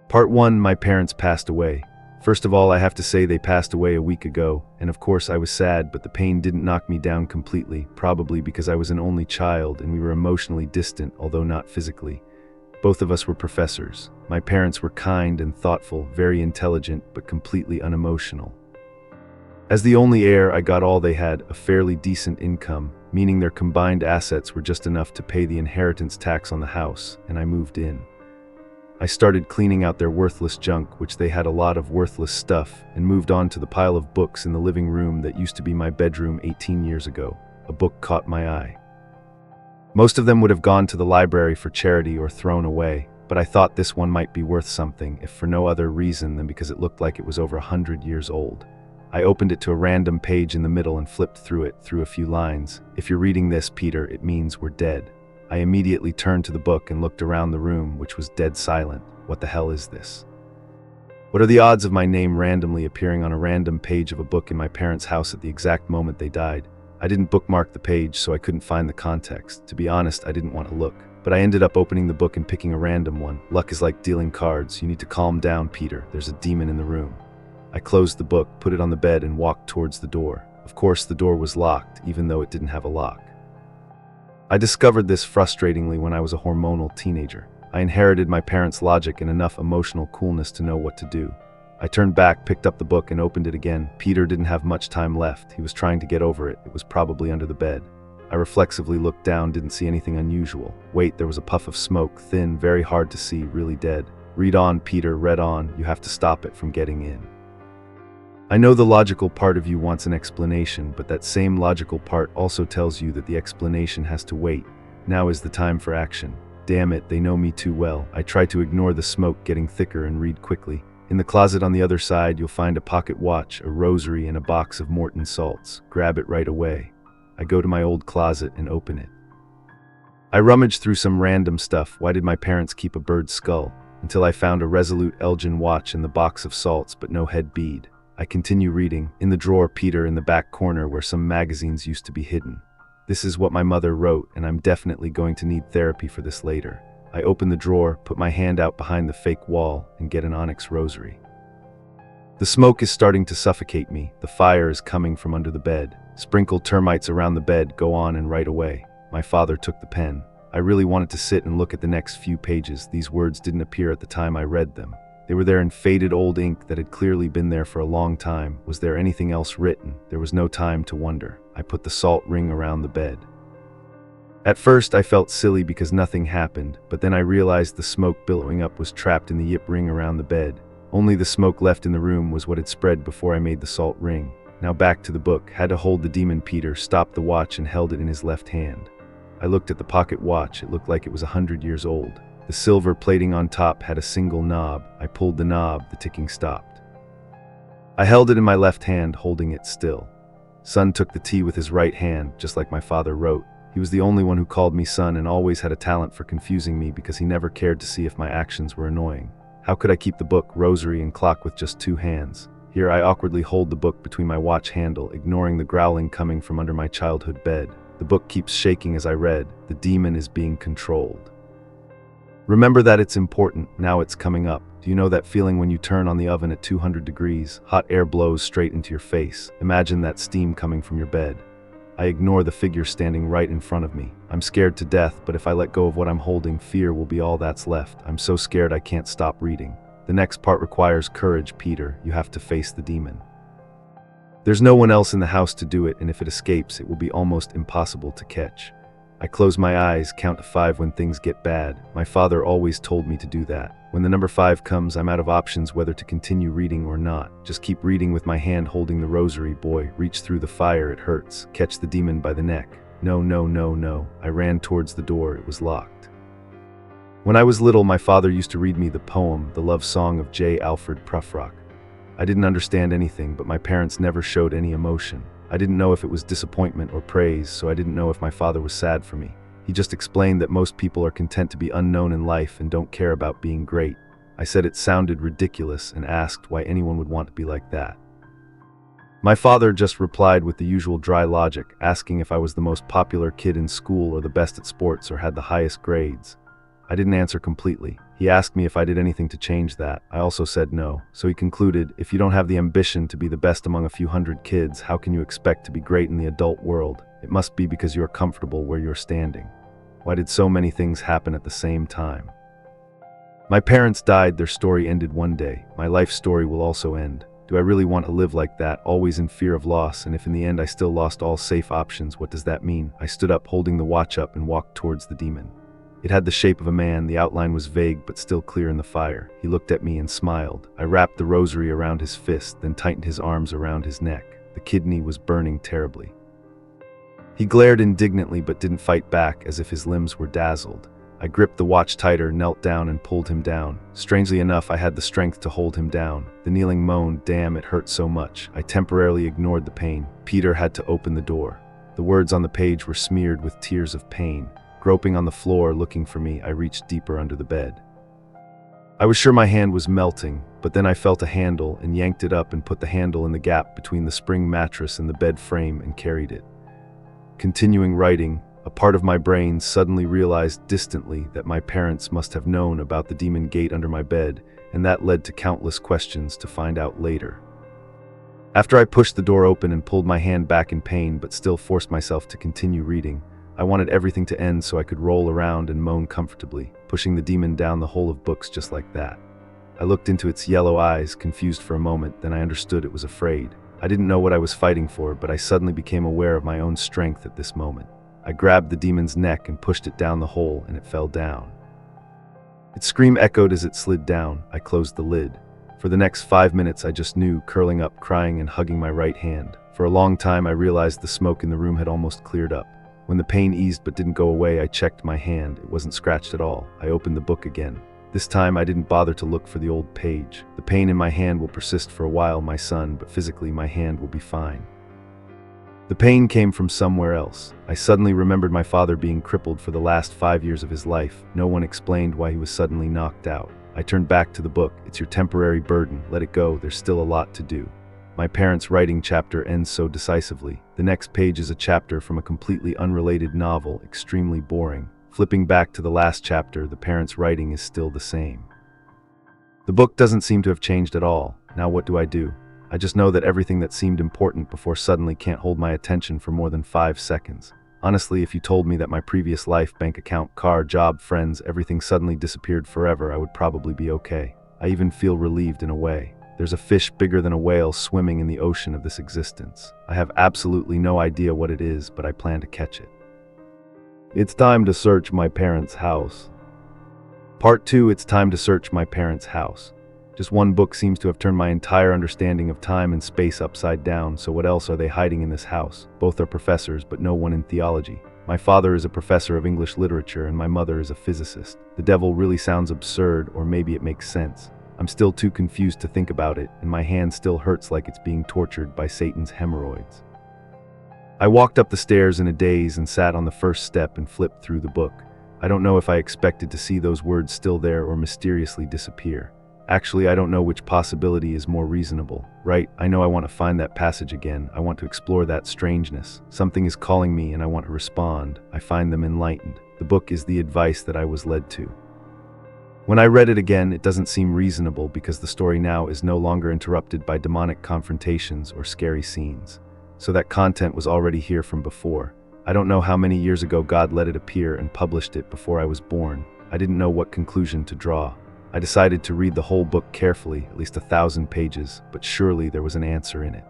Part 1. My parents passed away. First of all, I have to say they passed away a week ago, and of course I was sad, but the pain didn't knock me down completely, probably because I was an only child and we were emotionally distant, although not physically. Both of us were professors. My parents were kind and thoughtful, very intelligent, but completely unemotional. As the only heir, I got all they had, a fairly decent income, meaning their combined assets were just enough to pay the inheritance tax on the house, and I moved in. I started cleaning out their worthless junk, which they had a lot of worthless stuff, and moved on to the pile of books in the living room that used to be my bedroom 18 years ago. A book caught my eye. Most of them would have gone to the library for charity or thrown away, but I thought this one might be worth something, if for no other reason than because it looked like it was over 100 years old. I opened it to a random page in the middle and flipped through it, through a few lines. "If you're reading this, Peter, it means we're dead." I immediately turned to the book and looked around the room, which was dead silent. What the hell is this? What are the odds of my name randomly appearing on a random page of a book in my parents' house at the exact moment they died? I didn't bookmark the page, so I couldn't find the context. To be honest, I didn't want to look. But I ended up opening the book and picking a random one. Luck is like dealing cards. You need to calm down, Peter. There's a demon in the room. I closed the book, put it on the bed, and walked towards the door. Of course, the door was locked, even though it didn't have a lock. I discovered this frustratingly when I was a hormonal teenager. I inherited my parents' logic and enough emotional coolness to know what to do. I turned back, picked up the book, and opened it again. Peter didn't have much time left. He was trying to get over it. It was probably under the bed. I reflexively looked down, didn't see anything unusual. Wait, there was a puff of smoke, thin, very hard to see, really dead. "Read on, Peter, read on. You have to stop it from getting in." I know the logical part of you wants an explanation, but that same logical part also tells you that the explanation has to wait. Now is the time for action. Damn it, they know me too well. I try to ignore the smoke getting thicker and read quickly. In the closet on the other side, you'll find a pocket watch, a rosary, and a box of Morton salts. Grab it right away. I go to my old closet and open it. I rummage through some random stuff. Why did my parents keep a bird's skull? Until I found a Resolute Elgin watch in the box of salts, but no head bead. I continue reading. In the drawer, Peter, in the back corner where some magazines used to be hidden. This is what my mother wrote, and I'm definitely going to need therapy for this later. I open the drawer, put my hand out behind the fake wall, and get an onyx rosary. The smoke is starting to suffocate me. The fire is coming from under the bed. Sprinkle termites around the bed, go on and right away. My father took the pen. I really wanted to sit and look at the next few pages. These words didn't appear at the time I read them. They were there in faded old ink that had clearly been there for a long time. Was there anything else written? There was no time to wonder. I put the salt ring around the bed. At first I felt silly because nothing happened, but then I realized the smoke billowing up was trapped in the yip ring around the bed. Only the smoke left in the room was what had spread before I made the salt ring. Now back to the book. Had to hold the demon. Peter stopped the watch and held it in his left hand. I looked at the pocket watch. It looked like it was 100 years old. The silver plating on top had a single knob. I pulled the knob, the ticking stopped. I held it in my left hand, holding it still. Son took the tea with his right hand, just like my father wrote. He was the only one who called me son and always had a talent for confusing me because he never cared to see if my actions were annoying. How could I keep the book, rosary, and clock with just two hands? Here I awkwardly hold the book between my watch handle, ignoring the growling coming from under my childhood bed. The book keeps shaking as I read. The demon is being controlled. Remember that it's important. Now it's coming up. Do you know that feeling when you turn on the oven at 200 degrees? Hot air blows straight into your face. Imagine that steam coming from your bed. I ignore the figure standing right in front of me. I'm scared to death, but if I let go of what I'm holding, fear will be all that's left. I'm so scared I can't stop reading. The next part requires courage, Peter. You have to face the demon. There's no one else in the house to do it, and if it escapes, it will be almost impossible to catch. I close my eyes, count to 5 when things get bad. My father always told me to do that. When the number 5 comes, I'm out of options whether to continue reading or not. Just keep reading with my hand holding the rosary. Boy, reach through the fire, it hurts. Catch the demon by the neck. No, no, no, no. I ran towards the door, it was locked. When I was little, my father used to read me the poem, The Love Song of J. Alfred Prufrock. I didn't understand anything, but my parents never showed any emotion. I didn't know if it was disappointment or praise, so I didn't know if my father was sad for me. He just explained that most people are content to be unknown in life and don't care about being great. I said it sounded ridiculous and asked why anyone would want to be like that. My father just replied with the usual dry logic, asking if I was the most popular kid in school or the best at sports or had the highest grades. I didn't answer completely. He asked me if I did anything to change that. I also said no. So he concluded, if you don't have the ambition to be the best among a few hundred kids, how can you expect to be great in the adult world? It must be because you are comfortable where you're standing. Why did so many things happen at the same time? My parents died, their story ended one day. My life story will also end. Do I really want to live like that, always in fear of loss, and if in the end I still lost all safe options, what does that mean? I stood up, holding the watch up, and walked towards the demon. It had the shape of a man, the outline was vague but still clear in the fire. He looked at me and smiled. I wrapped the rosary around his fist, then tightened his arms around his neck. The kidney was burning terribly. He glared indignantly but didn't fight back, as if his limbs were dazzled. I gripped the watch tighter, knelt down and pulled him down. Strangely enough, I had the strength to hold him down. The kneeling moaned, "Damn, it hurt so much." I temporarily ignored the pain. Peter had to open the door. The words on the page were smeared with tears of pain. Groping on the floor, looking for me, I reached deeper under the bed. I was sure my hand was melting, but then I felt a handle and yanked it up and put the handle in the gap between the spring mattress and the bed frame and carried it. Continuing writing, a part of my brain suddenly realized distantly that my parents must have known about the demon gate under my bed, and that led to countless questions to find out later. After I pushed the door open and pulled my hand back in pain but still forced myself to continue reading, I wanted everything to end so I could roll around and moan comfortably, pushing the demon down the hole of books just like that. I looked into its yellow eyes, confused for a moment, then I understood it was afraid. I didn't know what I was fighting for, but I suddenly became aware of my own strength at this moment. I grabbed the demon's neck and pushed it down the hole, and it fell down. Its scream echoed as it slid down. I closed the lid. For the next 5 minutes I just knew, curling up, crying and hugging my right hand. For a long time I realized the smoke in the room had almost cleared up. When the pain eased but didn't go away, I checked my hand. It wasn't scratched at all. I opened the book again. This time I didn't bother to look for the old page. The pain in my hand will persist for a while, my son, but physically my hand will be fine. The pain came from somewhere else. I suddenly remembered my father being crippled for the last 5 years of his life. No one explained why he was suddenly knocked out. I turned back to the book. It's your temporary burden. Let it go. There's still a lot to do. My parents' writing chapter ends so decisively. The next page is a chapter from a completely unrelated novel, extremely boring. Flipping back to the last chapter, the parents' writing is still the same. The book doesn't seem to have changed at all. Now what do? I just know that everything that seemed important before suddenly can't hold my attention for more than 5 seconds. Honestly, if you told me that my previous life, bank account, car, job, friends, everything suddenly disappeared forever, I would probably be okay. I even feel relieved in a way. There's a fish bigger than a whale swimming in the ocean of this existence. I have absolutely no idea what it is, but I plan to catch it. It's time to search my parents' house. Part 2, it's time to search my parents' house. Just one book seems to have turned my entire understanding of time and space upside down, so what else are they hiding in this house? Both are professors, but no one in theology. My father is a professor of English literature and my mother is a physicist. The devil really sounds absurd, or maybe it makes sense. I'm still too confused to think about it, and my hand still hurts like it's being tortured by Satan's hemorrhoids. I walked up the stairs in a daze and sat on the first step and flipped through the book. I don't know if I expected to see those words still there or mysteriously disappear. Actually, I don't know which possibility is more reasonable. Right, I know I want to find that passage again. I want to explore that strangeness. Something is calling me and I want to respond. I find them enlightened. The book is the advice that I was led to. When I read it again, it doesn't seem reasonable because the story now is no longer interrupted by demonic confrontations or scary scenes. So that content was already here from before. I don't know how many years ago God let it appear and published it before I was born. I didn't know what conclusion to draw. I decided to read the whole book carefully, at least 1,000 pages, but surely there was an answer in it.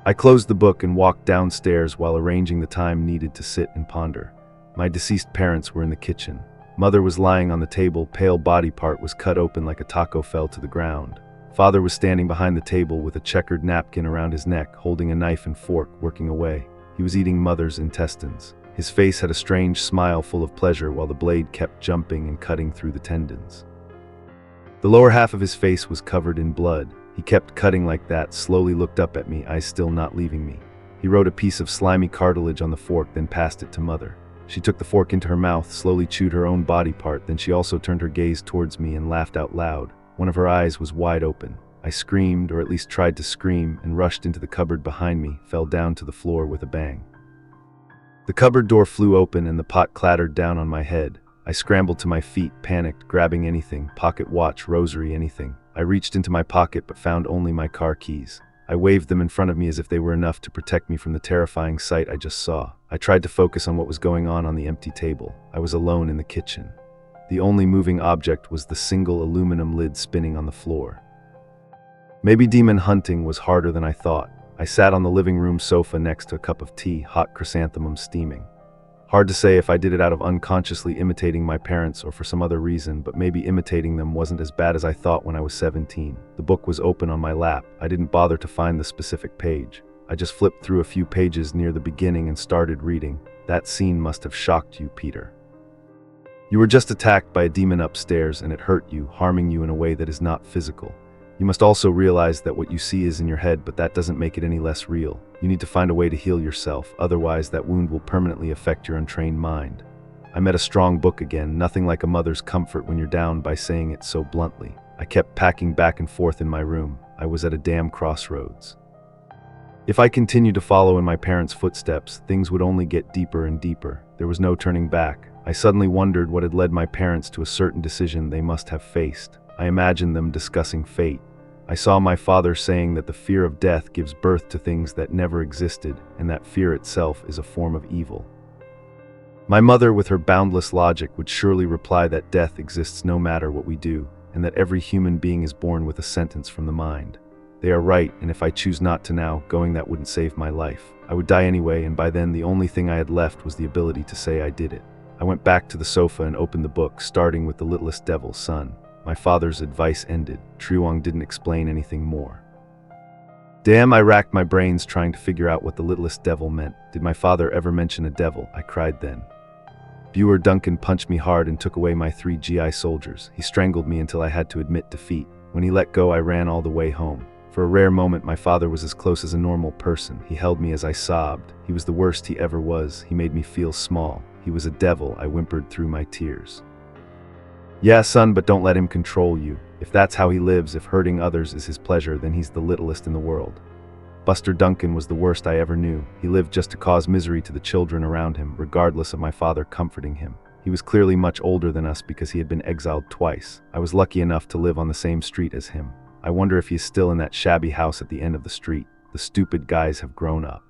I closed the book and walked downstairs while arranging the time needed to sit and ponder. My deceased parents were in the kitchen. Mother was lying on the table, pale body part was cut open like a taco fell to the ground. Father was standing behind the table with a checkered napkin around his neck, holding a knife and fork, working away. He was eating Mother's intestines. His face had a strange smile full of pleasure while the blade kept jumping and cutting through the tendons. The lower half of his face was covered in blood. He kept cutting like that, slowly looked up at me, eyes still not leaving me. He wrote a piece of slimy cartilage on the fork, then passed it to Mother. She took the fork into her mouth, slowly chewed her own body part, then she also turned her gaze towards me and laughed out loud. One of her eyes was wide open. I screamed, or at least tried to scream, and rushed into the cupboard behind me, fell down to the floor with a bang. The cupboard door flew open and the pot clattered down on my head. I scrambled to my feet, panicked, grabbing anything, pocket watch, rosary, anything. I reached into my pocket but found only my car keys. I waved them in front of me as if they were enough to protect me from the terrifying sight I just saw. I tried to focus on what was going on the empty table. I was alone in the kitchen. The only moving object was the single aluminum lid spinning on the floor. Maybe demon hunting was harder than I thought. I sat on the living room sofa next to a cup of tea, hot chrysanthemum steaming. Hard to say if I did it out of unconsciously imitating my parents or for some other reason, but maybe imitating them wasn't as bad as I thought when I was 17. The book was open on my lap. I didn't bother to find the specific page. I just flipped through a few pages near the beginning and started reading. That scene must have shocked you, Peter. You were just attacked by a demon upstairs and it hurt you, harming you in a way that is not physical. You must also realize that what you see is in your head, but that doesn't make it any less real. You need to find a way to heal yourself, otherwise that wound will permanently affect your untrained mind. I met a strong book again, nothing like a mother's comfort when you're down by saying it so bluntly. I kept packing back and forth in my room. I was at a damn crossroads. If I continued to follow in my parents' footsteps, things would only get deeper and deeper. There was no turning back. I suddenly wondered what had led my parents to a certain decision they must have faced. I imagined them discussing fate. I saw my father saying that the fear of death gives birth to things that never existed, and that fear itself is a form of evil. My mother, with her boundless logic, would surely reply that death exists no matter what we do, and that every human being is born with a sentence from the mind. They are right, and if I choose not to now, going that wouldn't save my life. I would die anyway, and by then the only thing I had left was the ability to say I did it. I went back to the sofa and opened the book, starting with The Littlest Devil's Son. My father's advice ended. Triwong didn't explain anything more. Damn, I racked my brains trying to figure out what the littlest devil meant. Did my father ever mention a devil? I cried then. Buer Duncan punched me hard and took away my 3 GI soldiers. He strangled me until I had to admit defeat. When he let go, I ran all the way home. For a rare moment, my father was as close as a normal person. He held me as I sobbed. He was the worst he ever was. He made me feel small. He was a devil, I whimpered through my tears. Yeah, son, but don't let him control you. If that's how he lives, if hurting others is his pleasure, then he's the littlest in the world. Buster Duncan was the worst I ever knew. He lived just to cause misery to the children around him, regardless of my father comforting him. He was clearly much older than us because he had been exiled twice. I was lucky enough to live on the same street as him. I wonder if he's still in that shabby house at the end of the street. The stupid guys have grown up.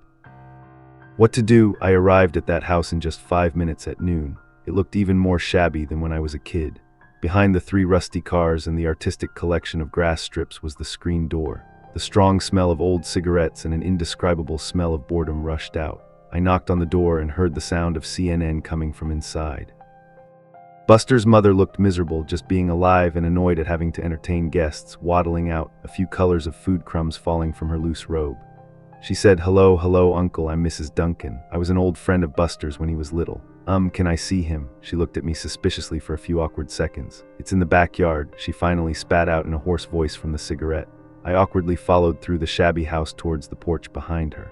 What to do? I arrived at that house in just 5 minutes at noon. It looked even more shabby than when I was a kid. Behind the 3 rusty cars and the artistic collection of grass strips was the screen door. The strong smell of old cigarettes and an indescribable smell of boredom rushed out. I knocked on the door and heard the sound of CNN coming from inside. Buster's mother looked miserable, just being alive and annoyed at having to entertain guests, waddling out, a few colors of food crumbs falling from her loose robe. She said, "Hello, hello, uncle, I'm Mrs. Duncan. I was an old friend of Buster's when he was little. Can I see him?" She looked at me suspiciously for a few awkward seconds. "It's in the backyard," she finally spat out in a hoarse voice from the cigarette. I awkwardly followed through the shabby house towards the porch behind her.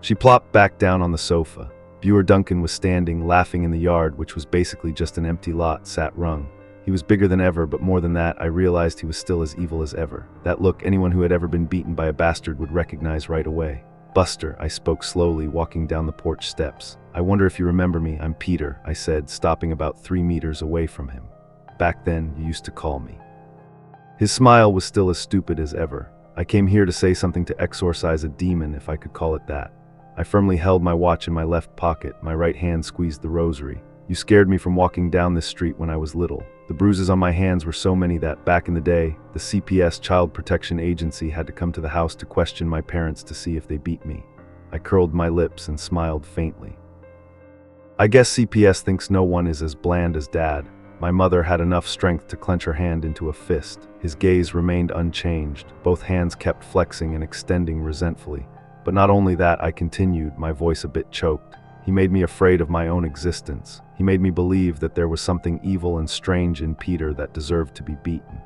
She plopped back down on the sofa. Buer Duncan was standing, laughing in the yard, which was basically just an empty lot, sat Rung. He was bigger than ever, but more than that, I realized he was still as evil as ever. That look anyone who had ever been beaten by a bastard would recognize right away. "Buster," I spoke slowly, walking down the porch steps. "I wonder if you remember me. I'm Peter," I said, stopping about 3 meters away from him. "Back then, you used to call me." His smile was still as stupid as ever. "I came here to say something to exorcise a demon, if I could call it that." I firmly held my watch in my left pocket, my right hand squeezed the rosary. "You scared me from walking down this street when I was little. The bruises on my hands were so many that, back in the day, the CPS Child Protection Agency had to come to the house to question my parents to see if they beat me." I curled my lips and smiled faintly. "I guess CPS thinks no one is as bland as Dad." My mother had enough strength to clench her hand into a fist. His gaze remained unchanged. Both hands kept flexing and extending resentfully. But not only that, I continued, my voice a bit choked. "He made me afraid of my own existence. He made me believe that there was something evil and strange in Peter that deserved to be beaten."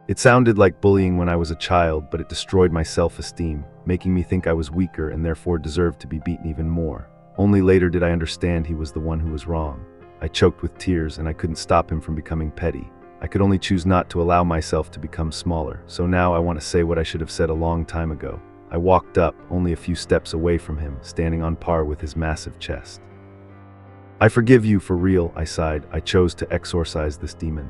It sounded like bullying when I was a child, but it destroyed my self-esteem, making me think I was weaker and therefore deserved to be beaten even more. Only later did I understand he was the one who was wrong. I choked with tears and I couldn't stop him from becoming petty. I could only choose not to allow myself to become smaller, so now I want to say what I should have said a long time ago. I walked up, only a few steps away from him, standing on par with his massive chest. I forgive you for real, I sighed. I chose to exorcise this demon.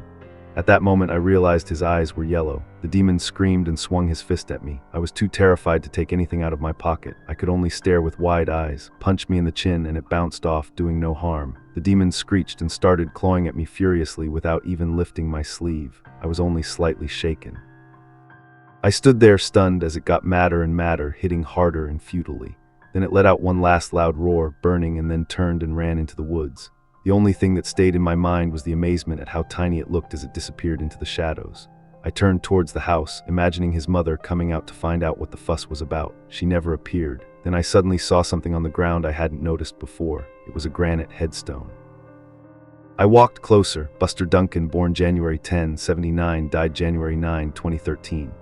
At that moment, I realized his eyes were yellow. The demon screamed and swung his fist at me. I was too terrified to take anything out of my pocket. I could only stare with wide eyes, punch me in the chin, and it bounced off, doing no harm. The demon screeched and started clawing at me furiously without even lifting my sleeve. I was only slightly shaken. I stood there stunned as it got madder and madder, hitting harder and futilely. Then it let out one last loud roar, burning, and then turned and ran into the woods. The only thing that stayed in my mind was the amazement at how tiny it looked as it disappeared into the shadows. I turned towards the house, imagining his mother coming out to find out what the fuss was about. She never appeared. Then I suddenly saw something on the ground I hadn't noticed before. It was a granite headstone. I walked closer. Buster Duncan, born January 10, 79, died January 9, 2013.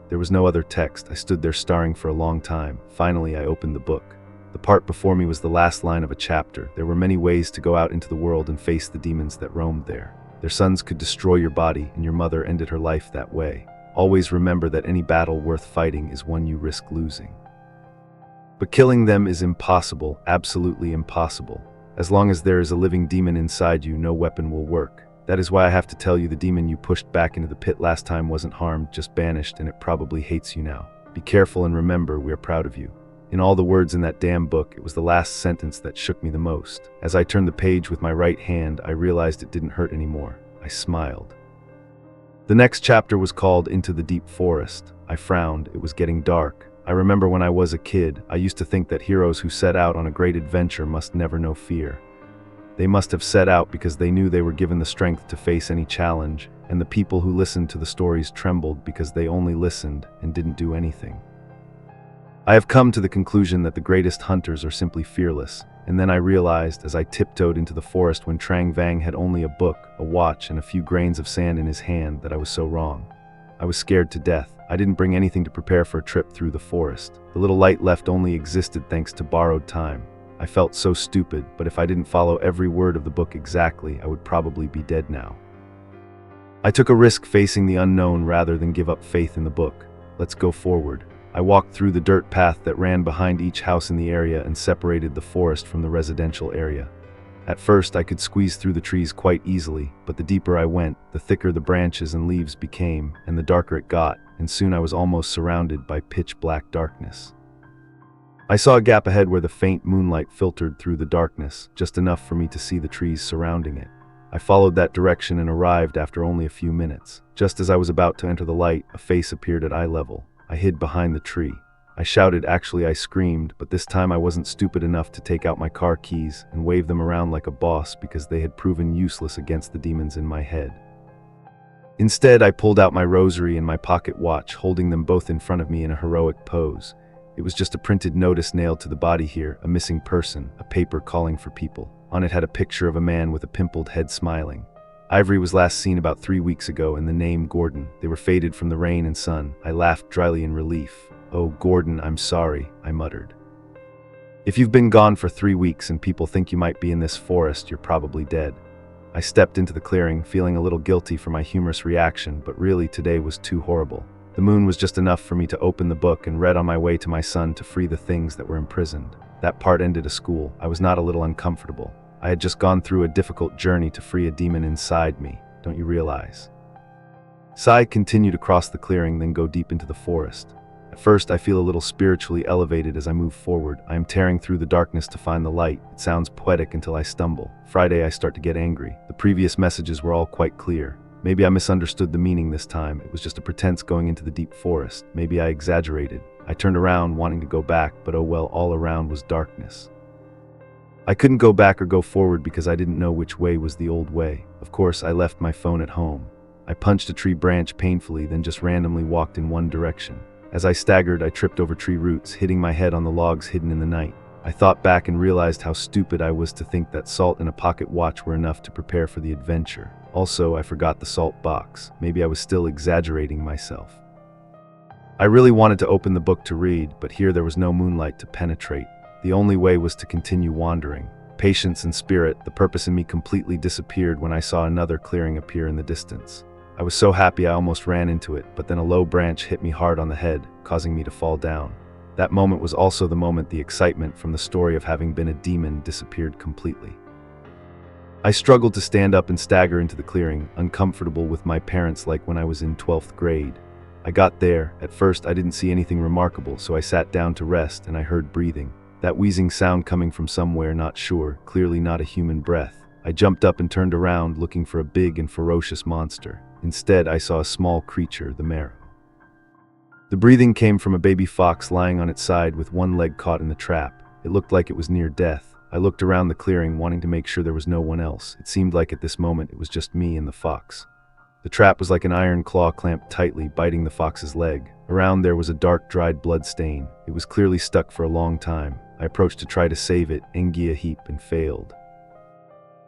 There was no other text. I stood there staring for a long time. Finally, I opened the book. The part before me was the last line of a chapter. There were many ways to go out into the world and face the demons that roamed there. Their sons could destroy your body, and your mother ended her life that way. Always remember that any battle worth fighting is one you risk losing. But killing them is impossible, absolutely impossible. As long as there is a living demon inside you, no weapon will work. That is why I have to tell you the demon you pushed back into the pit last time wasn't harmed, just banished, and it probably hates you now. Be careful and remember, we are proud of you. In all the words in that damn book, it was the last sentence that shook me the most. As I turned the page with my right hand, I realized it didn't hurt anymore. I smiled. The next chapter was called Into the Deep Forest. I frowned. It was getting dark. I remember when I was a kid, I used to think that heroes who set out on a great adventure must never know fear. They must have set out because they knew they were given the strength to face any challenge, and the people who listened to the stories trembled because they only listened and didn't do anything. I have come to the conclusion that the greatest hunters are simply fearless, and then I realized as I tiptoed into the forest when Trang Vang had only a book, a watch, and a few grains of sand in his hand that I was so wrong. I was scared to death. I didn't bring anything to prepare for a trip through the forest. The little light left only existed thanks to borrowed time. I felt so stupid, but if I didn't follow every word of the book exactly, I would probably be dead now. I took a risk facing the unknown rather than give up faith in the book. Let's go forward. I walked through the dirt path that ran behind each house in the area and separated the forest from the residential area. At first, I could squeeze through the trees quite easily, but the deeper I went, the thicker the branches and leaves became, and the darker it got, and soon I was almost surrounded by pitch-black darkness. I saw a gap ahead where the faint moonlight filtered through the darkness, just enough for me to see the trees surrounding it. I followed that direction and arrived after only a few minutes. Just as I was about to enter the light, a face appeared at eye level. I hid behind the tree. I shouted, actually I screamed, but this time I wasn't stupid enough to take out my car keys and wave them around like a boss because they had proven useless against the demons in my head. Instead, I pulled out my rosary and my pocket watch, holding them both in front of me in a heroic pose. It was just a printed notice nailed to the body here, a missing person, a paper calling for people. On it had a picture of a man with a pimpled head smiling. Ivory was last seen about 3 weeks ago, and the name Gordon. They were faded from the rain and sun. I laughed dryly in relief. "Oh, Gordon, I'm sorry," I muttered. "If you've been gone for 3 weeks and people think you might be in this forest, you're probably dead." I stepped into the clearing, feeling a little guilty for my humorous reaction, but really today was too horrible. The moon was just enough for me to open the book and read on my way to my son to free the things that were imprisoned. That part ended a school. I was not a little uncomfortable. I had just gone through a difficult journey to free a demon inside me, don't you realize? I continued across the clearing, then go deep into the forest. At first, I feel a little spiritually elevated as I move forward. I am tearing through the darkness to find the light. It sounds poetic until I stumble. Friday, I start to get angry. The previous messages were all quite clear. Maybe I misunderstood the meaning this time. It was just a pretense going into the deep forest. Maybe I exaggerated. I turned around, wanting to go back, but oh well, all around was darkness. I couldn't go back or go forward because I didn't know which way was the old way. Of course, I left my phone at home. I punched a tree branch painfully, then just randomly walked in one direction. As I staggered, I tripped over tree roots, hitting my head on the logs hidden in the night. I thought back and realized how stupid I was to think that salt and a pocket watch were enough to prepare for the adventure. Also, I forgot the salt box. Maybe I was still exaggerating myself. I really wanted to open the book to read, but here there was no moonlight to penetrate. The only way was to continue wandering. Patience and spirit, the purpose in me completely disappeared when I saw another clearing appear in the distance. I was so happy I almost ran into it, but then a low branch hit me hard on the head, causing me to fall down. That moment was also the moment the excitement from the story of having been a demon disappeared completely. I struggled to stand up and stagger into the clearing, uncomfortable with my parents like when I was in 12th grade. I got there. At first, I didn't see anything remarkable, so I sat down to rest and I heard breathing. That wheezing sound coming from somewhere, not sure, clearly not a human breath. I jumped up and turned around, looking for a big and ferocious monster. Instead, I saw a small creature, the Myuu. The breathing came from a baby fox lying on its side with one leg caught in the trap. It looked like it was near death. I looked around the clearing, wanting to make sure there was no one else. It seemed like at this moment it was just me and the fox. The trap was like an iron claw clamped tightly, biting the fox's leg. Around there was a dark, dried blood stain. It was clearly stuck for a long time. I approached to try to save it, engi a heap, and failed.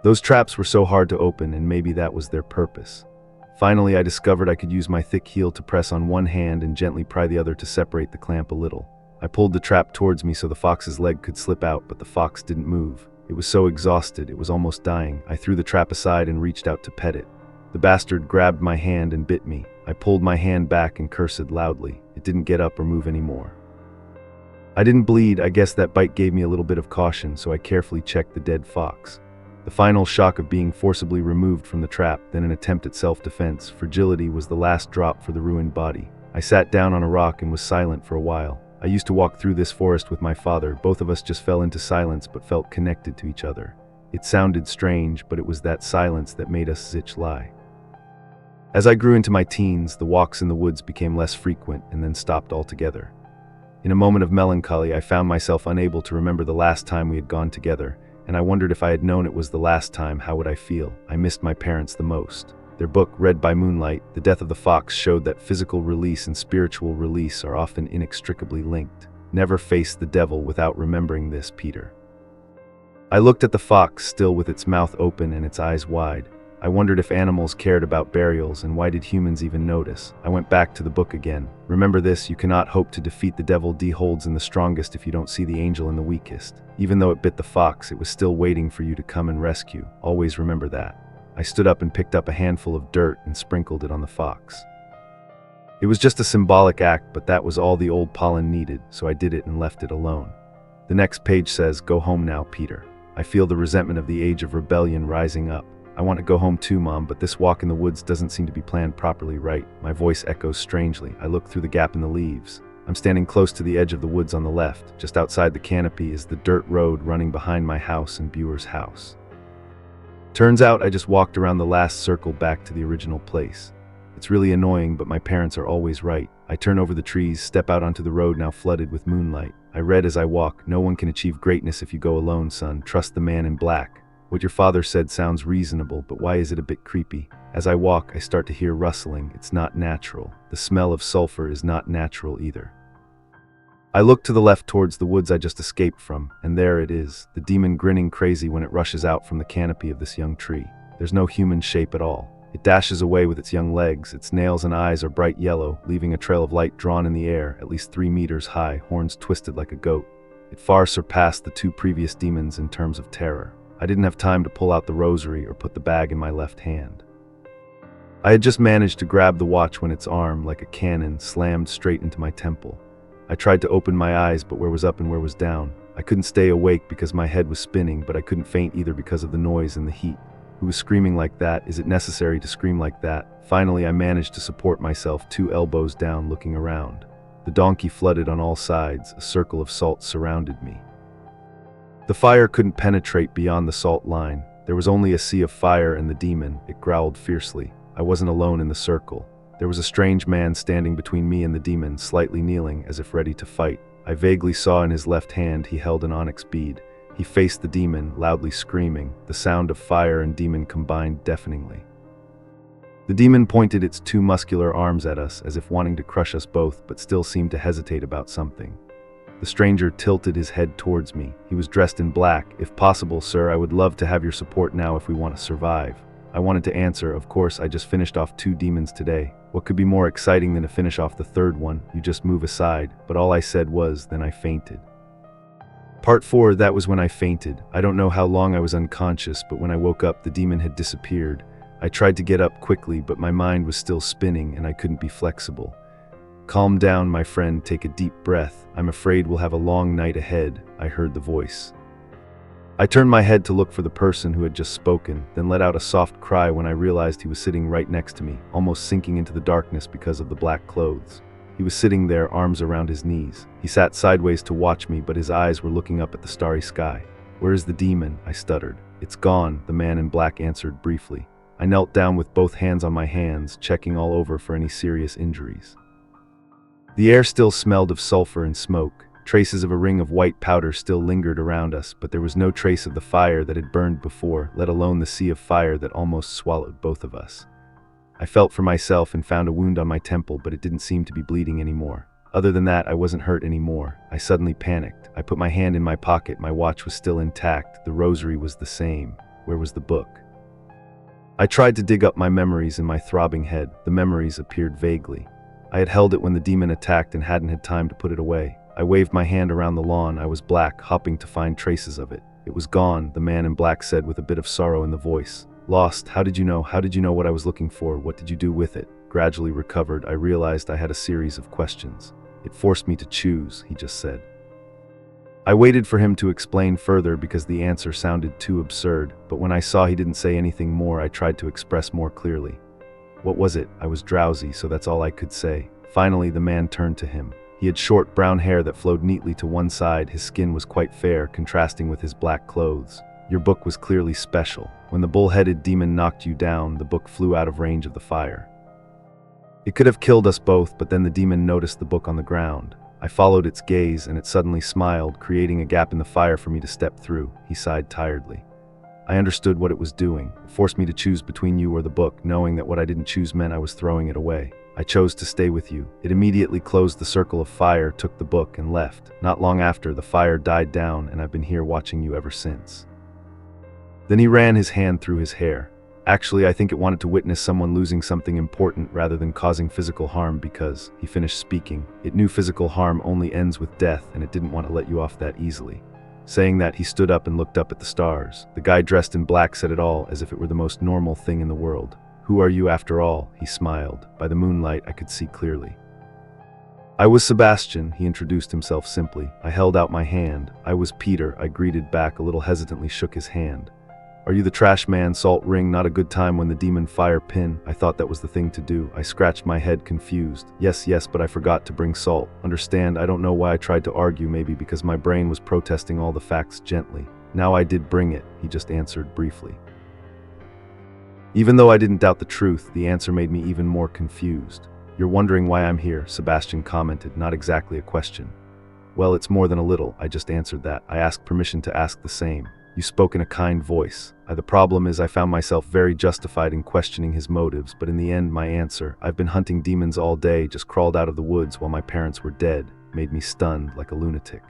Those traps were so hard to open, and maybe that was their purpose. Finally, I discovered I could use my thick heel to press on one hand and gently pry the other to separate the clamp a little. I pulled the trap towards me so the fox's leg could slip out, but the fox didn't move. It was so exhausted, it was almost dying. I threw the trap aside and reached out to pet it. The bastard grabbed my hand and bit me. I pulled my hand back and cursed loudly. It didn't get up or move anymore. I didn't bleed. I guess that bite gave me a little bit of caution, so I carefully checked the dead fox. The final shock of being forcibly removed from the trap, then an attempt at self-defense, fragility was the last drop for the ruined body. I sat down on a rock and was silent for a while. I used to walk through this forest with my father. Both of us just fell into silence but felt connected to each other. It sounded strange, but it was that silence that made us zitch lie. As I grew into my teens, the walks in the woods became less frequent and then stopped altogether. In a moment of melancholy, I found myself unable to remember the last time we had gone together, and I wondered if I had known it was the last time, how would I feel? I missed my parents the most. Their book, read by moonlight, The Death of the Fox, showed that physical release and spiritual release are often inextricably linked. Never face the devil without remembering this, Peter. I looked at the fox, still with its mouth open and its eyes wide. I wondered if animals cared about burials, and why did humans even notice? I went back to the book again. Remember this, you cannot hope to defeat the devil D holds in the strongest if you don't see the angel in the weakest. Even though it bit the fox, it was still waiting for you to come and rescue. Always remember that. I stood up and picked up a handful of dirt and sprinkled it on the fox. It was just a symbolic act, but that was all the old pollen needed, so I did it and left it alone. The next page says, "Go home now, Peter." I feel the resentment of the age of rebellion rising up. I want to go home too, Mom, but this walk in the woods doesn't seem to be planned properly, right? My voice echoes strangely. I look through the gap in the leaves. I'm standing close to the edge of the woods on the left. Just outside the canopy is the dirt road running behind my house and Buer's house. Turns out I just walked around the last circle back to the original place. It's really annoying, but my parents are always right. I turn over the trees, step out onto the road now flooded with moonlight. I read as I walk, "No one can achieve greatness if you go alone, son. Trust the man in black." What your father said sounds reasonable, but why is it a bit creepy? As I walk, I start to hear rustling. It's not natural. The smell of sulfur is not natural either. I look to the left towards the woods I just escaped from, and there it is, the demon grinning crazy when it rushes out from the canopy of this young tree. There's no human shape at all. It dashes away with its young legs. Its nails and eyes are bright yellow, leaving a trail of light drawn in the air, at least 3 meters high, horns twisted like a goat. It far surpassed the 2 previous demons in terms of terror. I didn't have time to pull out the rosary or put the bag in my left hand. I had just managed to grab the watch when its arm, like a cannon, slammed straight into my temple. I tried to open my eyes, but where was up and where was down? I couldn't stay awake because my head was spinning, but I couldn't faint either because of the noise and the heat. Who was screaming like that? Is it necessary to scream like that? Finally, I managed to support myself, 2 elbows down, looking around. The donkey flooded on all sides. A circle of salt surrounded me. The fire couldn't penetrate beyond the salt line. There was only a sea of fire and the demon. It growled fiercely. I wasn't alone in the circle. There was a strange man standing between me and the demon, slightly kneeling, as if ready to fight. I vaguely saw in his left hand he held an onyx bead. He faced the demon, loudly screaming. The sound of fire and demon combined deafeningly. The demon pointed its 2 muscular arms at us, as if wanting to crush us both, but still seemed to hesitate about something. The stranger tilted his head towards me. He was dressed in black. "If possible, sir, I would love to have your support now if we want to survive." I wanted to answer, "Of course, I just finished off 2 demons today. What could be more exciting than to finish off the 3rd one? You just move aside." But all I said was, "Then I fainted." Part 4, that was when I fainted. I don't know how long I was unconscious, but when I woke up, the demon had disappeared. I tried to get up quickly, but my mind was still spinning and I couldn't be flexible. "Calm down, my friend, take a deep breath. I'm afraid we'll have a long night ahead," I heard the voice. I turned my head to look for the person who had just spoken, then let out a soft cry when I realized he was sitting right next to me, almost sinking into the darkness because of the black clothes. He was sitting there, arms around his knees. He sat sideways to watch me, but his eyes were looking up at the starry sky. "Where is the demon?" I stuttered. "It's gone," the man in black answered briefly. I knelt down with both hands on my hands, checking all over for any serious injuries. The air still smelled of sulfur and smoke. Traces of a ring of white powder still lingered around us, but there was no trace of the fire that had burned before, let alone the sea of fire that almost swallowed both of us. I felt for myself and found a wound on my temple, but it didn't seem to be bleeding anymore. Other than that, I wasn't hurt anymore. I suddenly panicked. I put my hand in my pocket. My watch was still intact. The rosary was the same. Where was the book? I tried to dig up my memories in my throbbing head. The memories appeared vaguely. I had held it when the demon attacked and hadn't had time to put it away. I waved my hand around the lawn. I was black, hopping to find traces of it. It was gone, the man in black said with a bit of sorrow in the voice. "Lost? How did you know? How did you know what I was looking for? What did you do with it?" Gradually recovered, I realized I had a series of questions. "It forced me to choose," he just said. I waited for him to explain further because the answer sounded too absurd, but when I saw he didn't say anything more, I tried to express more clearly. "What was it?" I was drowsy, so that's all I could say. Finally, the man turned to him. He had short brown hair that flowed neatly to one side. His skin was quite fair, contrasting with his black clothes. "Your book was clearly special. When the bull-headed demon knocked you down, the book flew out of range of the fire. It could have killed us both, but then the demon noticed the book on the ground. I followed its gaze, and it suddenly smiled, creating a gap in the fire for me to step through." He sighed tiredly. "I understood what it was doing. It forced me to choose between you or the book, knowing that what I didn't choose meant I was throwing it away. I chose to stay with you. It immediately closed the circle of fire, took the book, and left. Not long after, the fire died down, and I've been here watching you ever since." Then he ran his hand through his hair. "Actually, I think it wanted to witness someone losing something important rather than causing physical harm because," he finished speaking, "it knew physical harm only ends with death, and it didn't want to let you off that easily." Saying that, he stood up and looked up at the stars. The guy dressed in black said it all, as if it were the most normal thing in the world. "Who are you after all?" He smiled. By the moonlight, I could see clearly. "I was Sebastian," he introduced himself simply. I held out my hand. "I was Peter," I greeted back, a little hesitantly shook his hand. "Are you the trash man? Salt ring, not a good time when the demon fire pin." I thought that was the thing to do. I scratched my head, confused. Yes, but I forgot to bring salt. Understand, I don't know why I tried to argue, maybe because my brain was protesting all the facts gently. "Now I did bring it," he just answered briefly. Even though I didn't doubt the truth, the answer made me even more confused. "You're wondering why I'm here," Sebastian commented, not exactly a question. "Well, it's more than a little," I just answered that. I asked permission to ask the same. "You spoke in a kind voice." The problem is I found myself very justified in questioning his motives, but in the end my answer, "I've been hunting demons all day, just crawled out of the woods while my parents were dead," made me stunned like a lunatic.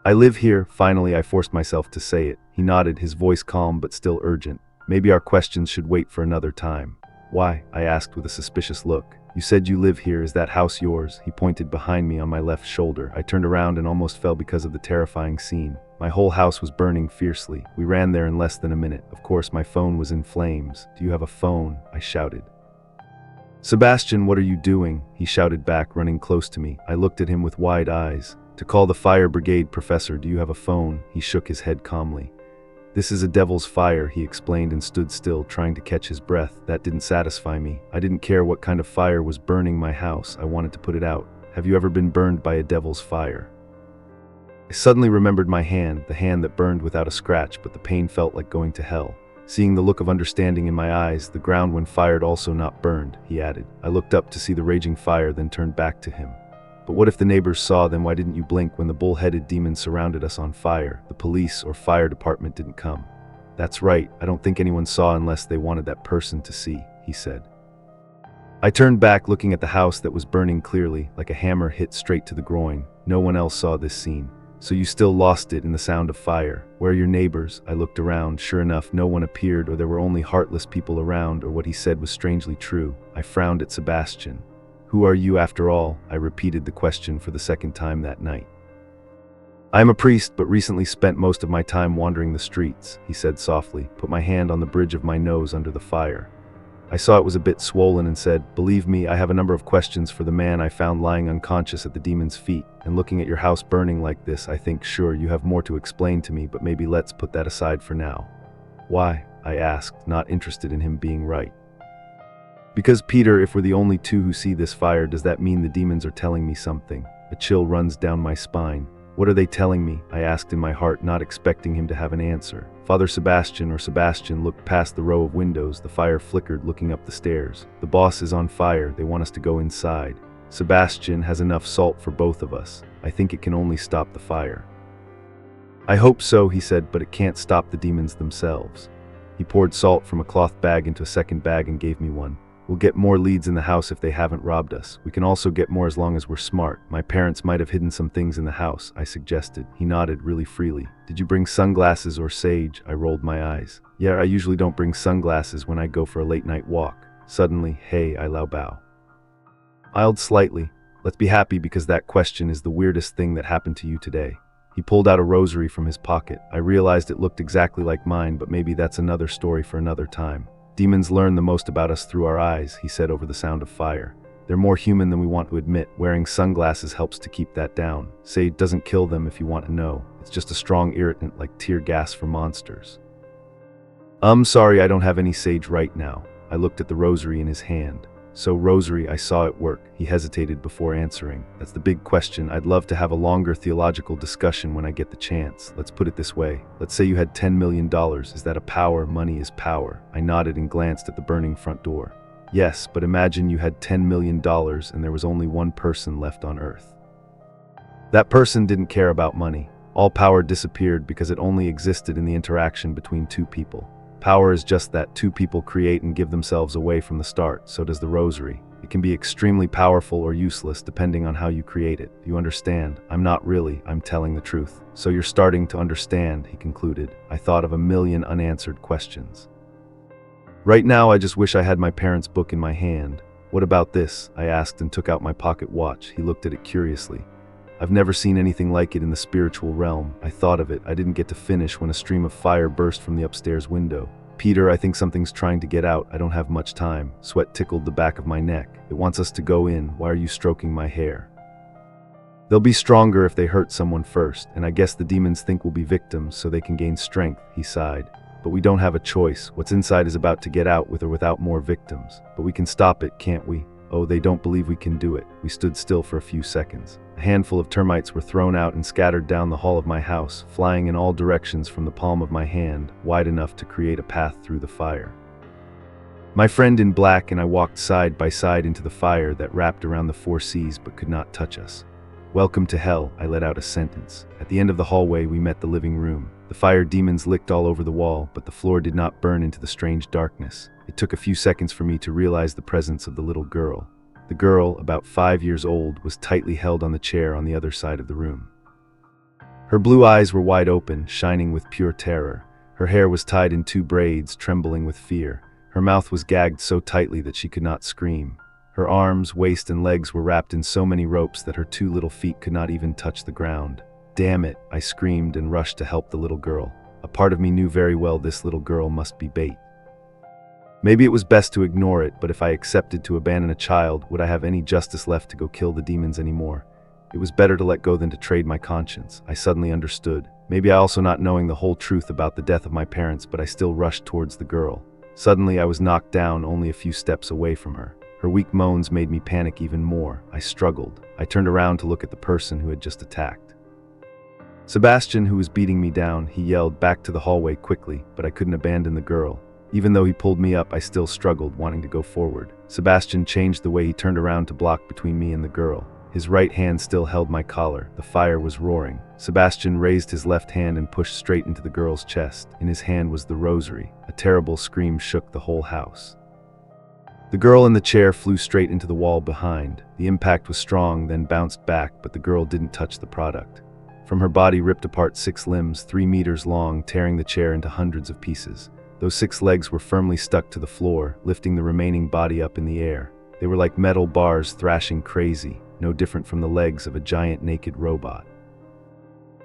"I live here," finally I forced myself to say it. He nodded, his voice calm but still urgent. "Maybe our questions should wait for another time." "Why?" I asked with a suspicious look. "You said you live here. Is that house yours?" He pointed behind me on my left shoulder. I turned around and almost fell because of the terrifying scene. My whole house was burning fiercely. We ran there in less than a minute. Of course, my phone was in flames. "Do you have a phone?" I shouted. "Sebastian, what are you doing?" He shouted back, running close to me. I looked at him with wide eyes. "To call the fire brigade, Professor. Do you have a phone?" He shook his head calmly. "This is a devil's fire," he explained and stood still, trying to catch his breath. That didn't satisfy me. I didn't care what kind of fire was burning my house. I wanted to put it out. "Have you ever been burned by a devil's fire?" I suddenly remembered my hand, the hand that burned without a scratch, but the pain felt like going to hell. Seeing the look of understanding in my eyes, "The ground when fired also not burned," he added. I looked up to see the raging fire, then turned back to him. "But what if the neighbors saw? Then why didn't you blink when the bull-headed demon surrounded us on fire? The police or fire department didn't come." "That's right, I don't think anyone saw unless they wanted that person to see," he said. I turned back, looking at the house that was burning clearly, like a hammer hit straight to the groin. No one else saw this scene. "So you still lost it in the sound of fire. Where are your neighbors?" I looked around. Sure enough, no one appeared, or there were only heartless people around, or what he said was strangely true. I frowned at Sebastian. "Who are you after all?" I repeated the question for the second time that night. "I am a priest, but recently spent most of my time wandering the streets," he said softly. Put my hand on the bridge of my nose under the fire. I saw it was a bit swollen and said, "Believe me, I have a number of questions for the man I found lying unconscious at the demon's feet. And looking at your house burning like this, I think sure you have more to explain to me, but maybe let's put that aside for now." "Why?" I asked, not interested in him being right. "Because, Peter, if we're the only two who see this fire, does that mean the demons are telling me something?" A chill runs down my spine. "What are they telling me?" I asked in my heart, not expecting him to have an answer. Father Sebastian looked past the row of windows. The fire flickered, looking up the stairs. "The boss is on fire. They want us to go inside. Sebastian has enough salt for both of us. I think it can only stop the fire." "I hope so," he said, "but it can't stop the demons themselves." He poured salt from a cloth bag into a second bag and gave me one. "We'll get more leads in the house if they haven't robbed us. We can also get more as long as we're smart. My parents might have hidden some things in the house," I suggested. He nodded really freely. "Did you bring sunglasses or sage?" I rolled my eyes. "Yeah, I usually don't bring sunglasses when I go for a late night walk." Suddenly, "Hey," I bow. Iled slightly. "Let's be happy because that question is the weirdest thing that happened to you today." He pulled out a rosary from his pocket. I realized it looked exactly like mine, but maybe that's another story for another time. "Demons learn the most about us through our eyes," he said over the sound of fire. "They're more human than we want to admit. Wearing sunglasses helps to keep that down. Sage doesn't kill them if you want to know. It's just a strong irritant like tear gas for monsters." Sorry, I don't have any sage right now." I looked at the rosary in his hand. "So, rosary, I saw it work." He hesitated before answering. "That's the big question. I'd love to have a longer theological discussion when I get the chance. Let's put it this way. Let's say you had $10 million. Is that a power? Money is power." I nodded and glanced at the burning front door. "Yes, but imagine you had $10 million and there was only one person left on Earth. That person didn't care about money. All power disappeared because it only existed in the interaction between two people. Power is just that. Two people create and give themselves away from the start. So does the rosary. It can be extremely powerful or useless depending on how you create it. You understand? I'm not really. I'm telling the truth." "So you're starting to understand," he concluded. I thought of a million unanswered questions. "Right now, I just wish I had my parents' book in my hand." "What about this?" I asked and took out my pocket watch. He looked at it curiously. "I've never seen anything like it in the spiritual realm." I thought of it. I didn't get to finish when a stream of fire burst from the upstairs window. "Peter, I think something's trying to get out. I don't have much time." Sweat tickled the back of my neck. "It wants us to go in. Why are you stroking my hair?" "They'll be stronger if they hurt someone first, and I guess the demons think we'll be victims so they can gain strength," he sighed. "But we don't have a choice. What's inside is about to get out with or without more victims. But we can stop it, can't we?" "Oh, they don't believe we can do it." We stood still for a few seconds. A handful of termites were thrown out and scattered down the hall of my house, flying in all directions from the palm of my hand, wide enough to create a path through the fire. My friend in black and I walked side by side into the fire that wrapped around the four seas but could not touch us. "Welcome to hell," I let out a sentence. At the end of the hallway, we met the living room. The fire demons licked all over the wall, but the floor did not burn into the strange darkness. It took a few seconds for me to realize the presence of the little girl. The girl, about 5 years old, was tightly held on the chair on the other side of the room. Her blue eyes were wide open, shining with pure terror. Her hair was tied in 2 braids, trembling with fear. Her mouth was gagged so tightly that she could not scream. Her arms, waist, and legs were wrapped in so many ropes that her 2 little feet could not even touch the ground. "Damn it!" I screamed and rushed to help the little girl. A part of me knew very well this little girl must be bait. Maybe it was best to ignore it, but if I accepted to abandon a child, would I have any justice left to go kill the demons anymore? It was better to let go than to trade my conscience. I suddenly understood. Maybe I also not knowing the whole truth about the death of my parents, but I still rushed towards the girl. Suddenly I was knocked down only a few steps away from her. Her weak moans made me panic even more. I struggled. I turned around to look at the person who had just attacked. Sebastian, who was beating me down, he yelled back to the hallway quickly, but I couldn't abandon the girl. Even though he pulled me up, I still struggled, wanting to go forward. Sebastian changed the way he turned around to block between me and the girl. His right hand still held my collar. The fire was roaring. Sebastian raised his left hand and pushed straight into the girl's chest. In his hand was the rosary. A terrible scream shook the whole house. The girl in the chair flew straight into the wall behind. The impact was strong, then bounced back, but the girl didn't touch the product. From her body ripped apart 6 limbs, 3 meters long, tearing the chair into hundreds of pieces. Those 6 legs were firmly stuck to the floor, lifting the remaining body up in the air. They were like metal bars thrashing crazy, no different from the legs of a giant naked robot.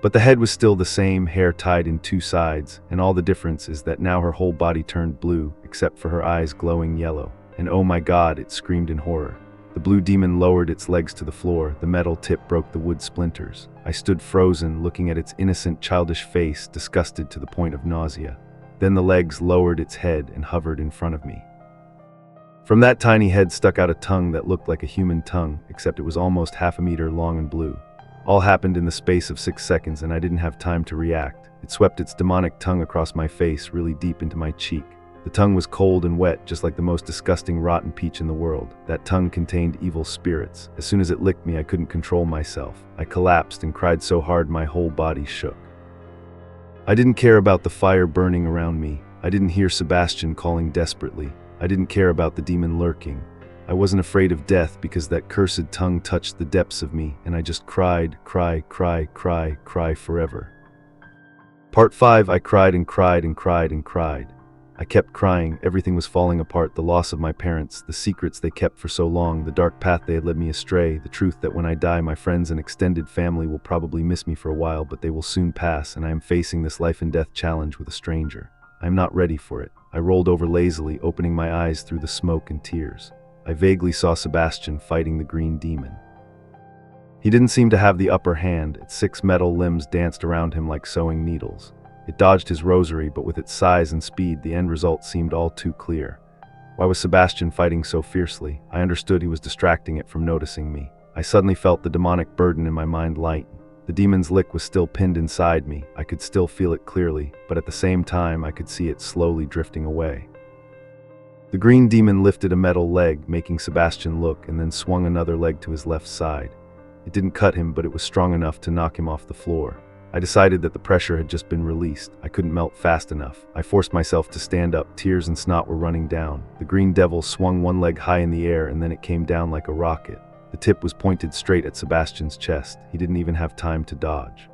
But the head was still the same, hair tied in two sides, and all the difference is that now her whole body turned blue, except for her eyes glowing yellow. And oh my God, it screamed in horror. The blue demon lowered its legs to the floor, the metal tip broke the wood splinters. I stood frozen, looking at its innocent, childish face, disgusted to the point of nausea. Then the legs lowered its head and hovered in front of me. From that tiny head stuck out a tongue that looked like a human tongue, except it was almost half a meter long and blue. All happened in the space of 6 seconds, and I didn't have time to react. It swept its demonic tongue across my face, really deep into my cheek. The tongue was cold and wet, just like the most disgusting rotten peach in the world. That tongue contained evil spirits. As soon as it licked me, I couldn't control myself. I collapsed and cried so hard my whole body shook. I didn't care about the fire burning around me. I didn't hear Sebastian calling desperately. I didn't care about the demon lurking. I wasn't afraid of death because that cursed tongue touched the depths of me, and I just cried forever. Part 5. I cried and cried and cried and cried. I kept crying. Everything was falling apart. The loss of my parents, the secrets they kept for so long, the dark path they had led me astray, the truth that when I die my friends and extended family will probably miss me for a while, but they will soon pass, and I am facing this life and death challenge with a stranger. I am not ready for it. I rolled over lazily, opening my eyes through the smoke and tears. I vaguely saw Sebastian fighting the green demon. He didn't seem to have the upper hand. Its 6 metal limbs danced around him like sewing needles. It dodged his rosary, but with its size and speed, the end result seemed all too clear. Why was Sebastian fighting so fiercely? I understood he was distracting it from noticing me. I suddenly felt the demonic burden in my mind lighten. The demon's lick was still pinned inside me. I could still feel it clearly, but at the same time, I could see it slowly drifting away. The green demon lifted a metal leg, making Sebastian look, and then swung another leg to his left side. It didn't cut him, but it was strong enough to knock him off the floor. I decided that the pressure had just been released. I couldn't melt fast enough. I forced myself to stand up. Tears and snot were running down. The green devil swung one leg high in the air, and then it came down like a rocket. The tip was pointed straight at Sebastian's chest. He didn't even have time to dodge.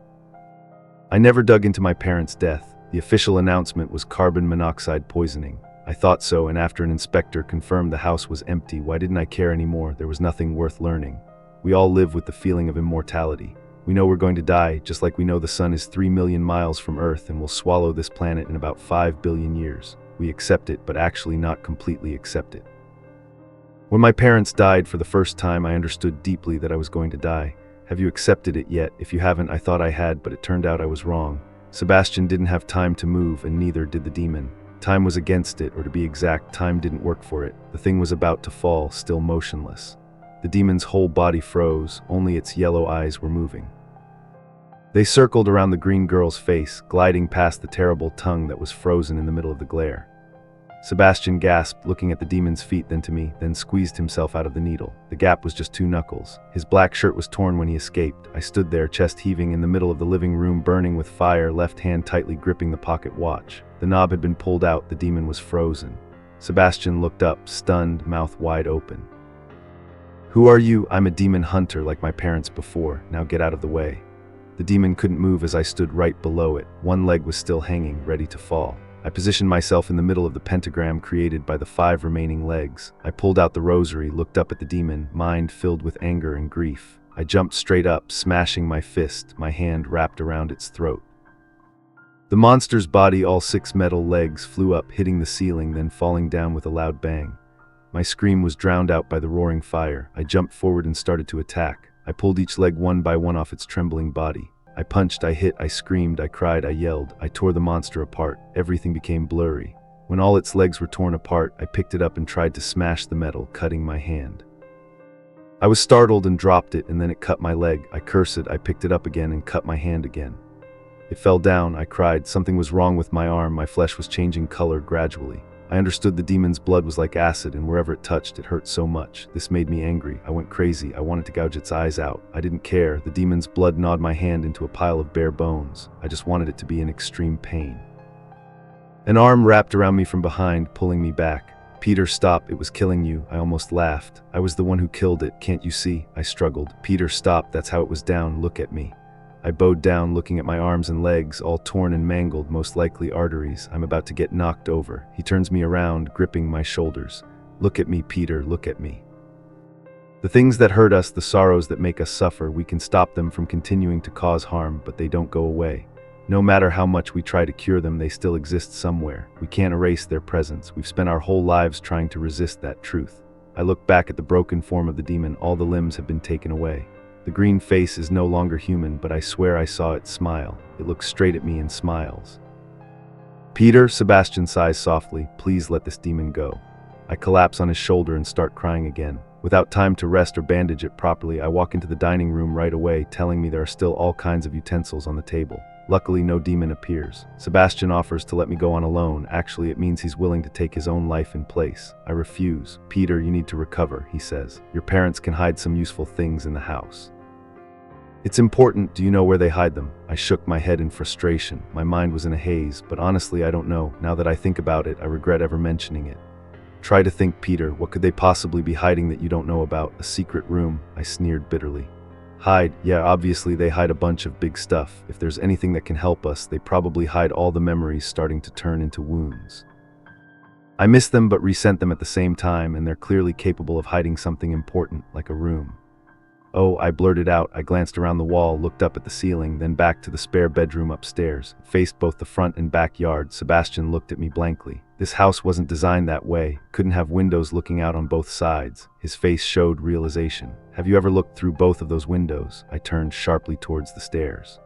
I never dug into my parents' death. The official announcement was carbon monoxide poisoning. I thought so, and after an inspector confirmed the house was empty, why didn't I care anymore? There was nothing worth learning. We all live with the feeling of immortality. We know we're going to die, just like we know the sun is 3 million miles from Earth and will swallow this planet in about 5 billion years. We accept it, but actually not completely accept it. When my parents died for the first time, I understood deeply that I was going to die. Have you accepted it yet? If you haven't, I thought I had, but it turned out I was wrong. Sebastian didn't have time to move, and neither did the demon. Time was against it, or to be exact, time didn't work for it. The thing was about to fall, still motionless. The demon's whole body froze, only its yellow eyes were moving. They circled around the green girl's face, gliding past the terrible tongue that was frozen in the middle of the glare. Sebastian gasped, looking at the demon's feet, then to me, then squeezed himself out of the needle. The gap was just 2 knuckles. His black shirt was torn when he escaped. I stood there, chest heaving, in the middle of the living room, burning with fire, left hand tightly gripping the pocket watch. The knob had been pulled out, the demon was frozen. Sebastian looked up, stunned, mouth wide open. "Who are you?" "I'm a demon hunter, like my parents before. Now get out of the way." The demon couldn't move as I stood right below it. One leg was still hanging, ready to fall. I positioned myself in the middle of the pentagram created by the 5 remaining legs. I pulled out the rosary, looked up at the demon, mind filled with anger and grief. I jumped straight up, smashing my fist, my hand wrapped around its throat. The monster's body, all 6 metal legs, flew up, hitting the ceiling, then falling down with a loud bang. My scream was drowned out by the roaring fire. I jumped forward and started to attack. I pulled each leg one by one off its trembling body. I punched, I hit, I screamed, I cried, I yelled. I tore the monster apart. Everything became blurry. When all its legs were torn apart, I picked it up and tried to smash the metal, cutting my hand. I was startled and dropped it, and then it cut my leg. I cursed, I picked it up again and cut my hand again. It fell down, I cried. Something was wrong with my arm. My flesh was changing color gradually. I understood the demon's blood was like acid, and wherever it touched, it hurt so much. This made me angry. I went crazy. I wanted to gouge its eyes out. I didn't care. The demon's blood gnawed my hand into a pile of bare bones. I just wanted it to be in extreme pain. An arm wrapped around me from behind, pulling me back. "Peter, stop. It was killing you." I almost laughed. "I was the one who killed it. Can't you see?" I struggled. "Peter, stop. That's how it was down. Look at me." I bowed down, looking at my arms and legs, all torn and mangled, most likely arteries. I'm about to get knocked over. He turns me around, gripping my shoulders. "Look at me, Peter, look at me." The things that hurt us, the sorrows that make us suffer, we can stop them from continuing to cause harm, but they don't go away. No matter how much we try to cure them, they still exist somewhere. We can't erase their presence. We've spent our whole lives trying to resist that truth. I look back at the broken form of the demon. All the limbs have been taken away. The green face is no longer human, but I swear I saw it smile. It looks straight at me and smiles. Peter, Sebastian sighs softly. Please let this demon go. I collapse on his shoulder and start crying again. Without time to rest or bandage it properly, I walk into the dining room right away, telling me there are still all kinds of utensils on the table. Luckily, no demon appears. Sebastian offers to let me go on alone. Actually, it means he's willing to take his own life in place. I refuse. Peter, you need to recover, he says. Your parents can hide some useful things in the house. It's important. Do you know where they hide them? I shook my head in frustration. My mind was in a haze, but honestly, I don't know. Now that I think about it, I regret ever mentioning it. Try to think, Peter. What could they possibly be hiding that you don't know about? A secret room? I sneered bitterly. Hide? Yeah, obviously they hide a bunch of big stuff. If there's anything that can help us, they probably hide all the memories starting to turn into wounds. I miss them but resent them at the same time, and they're clearly capable of hiding something important, like a room. Oh, I blurted out. I glanced around the wall, looked up at the ceiling, then back to the spare bedroom upstairs. It faced both the front and backyard. Sebastian looked at me blankly. This house wasn't designed that way. Couldn't have windows looking out on both sides. His face showed realization. Have you ever looked through both of those windows? I turned sharply towards the stairs.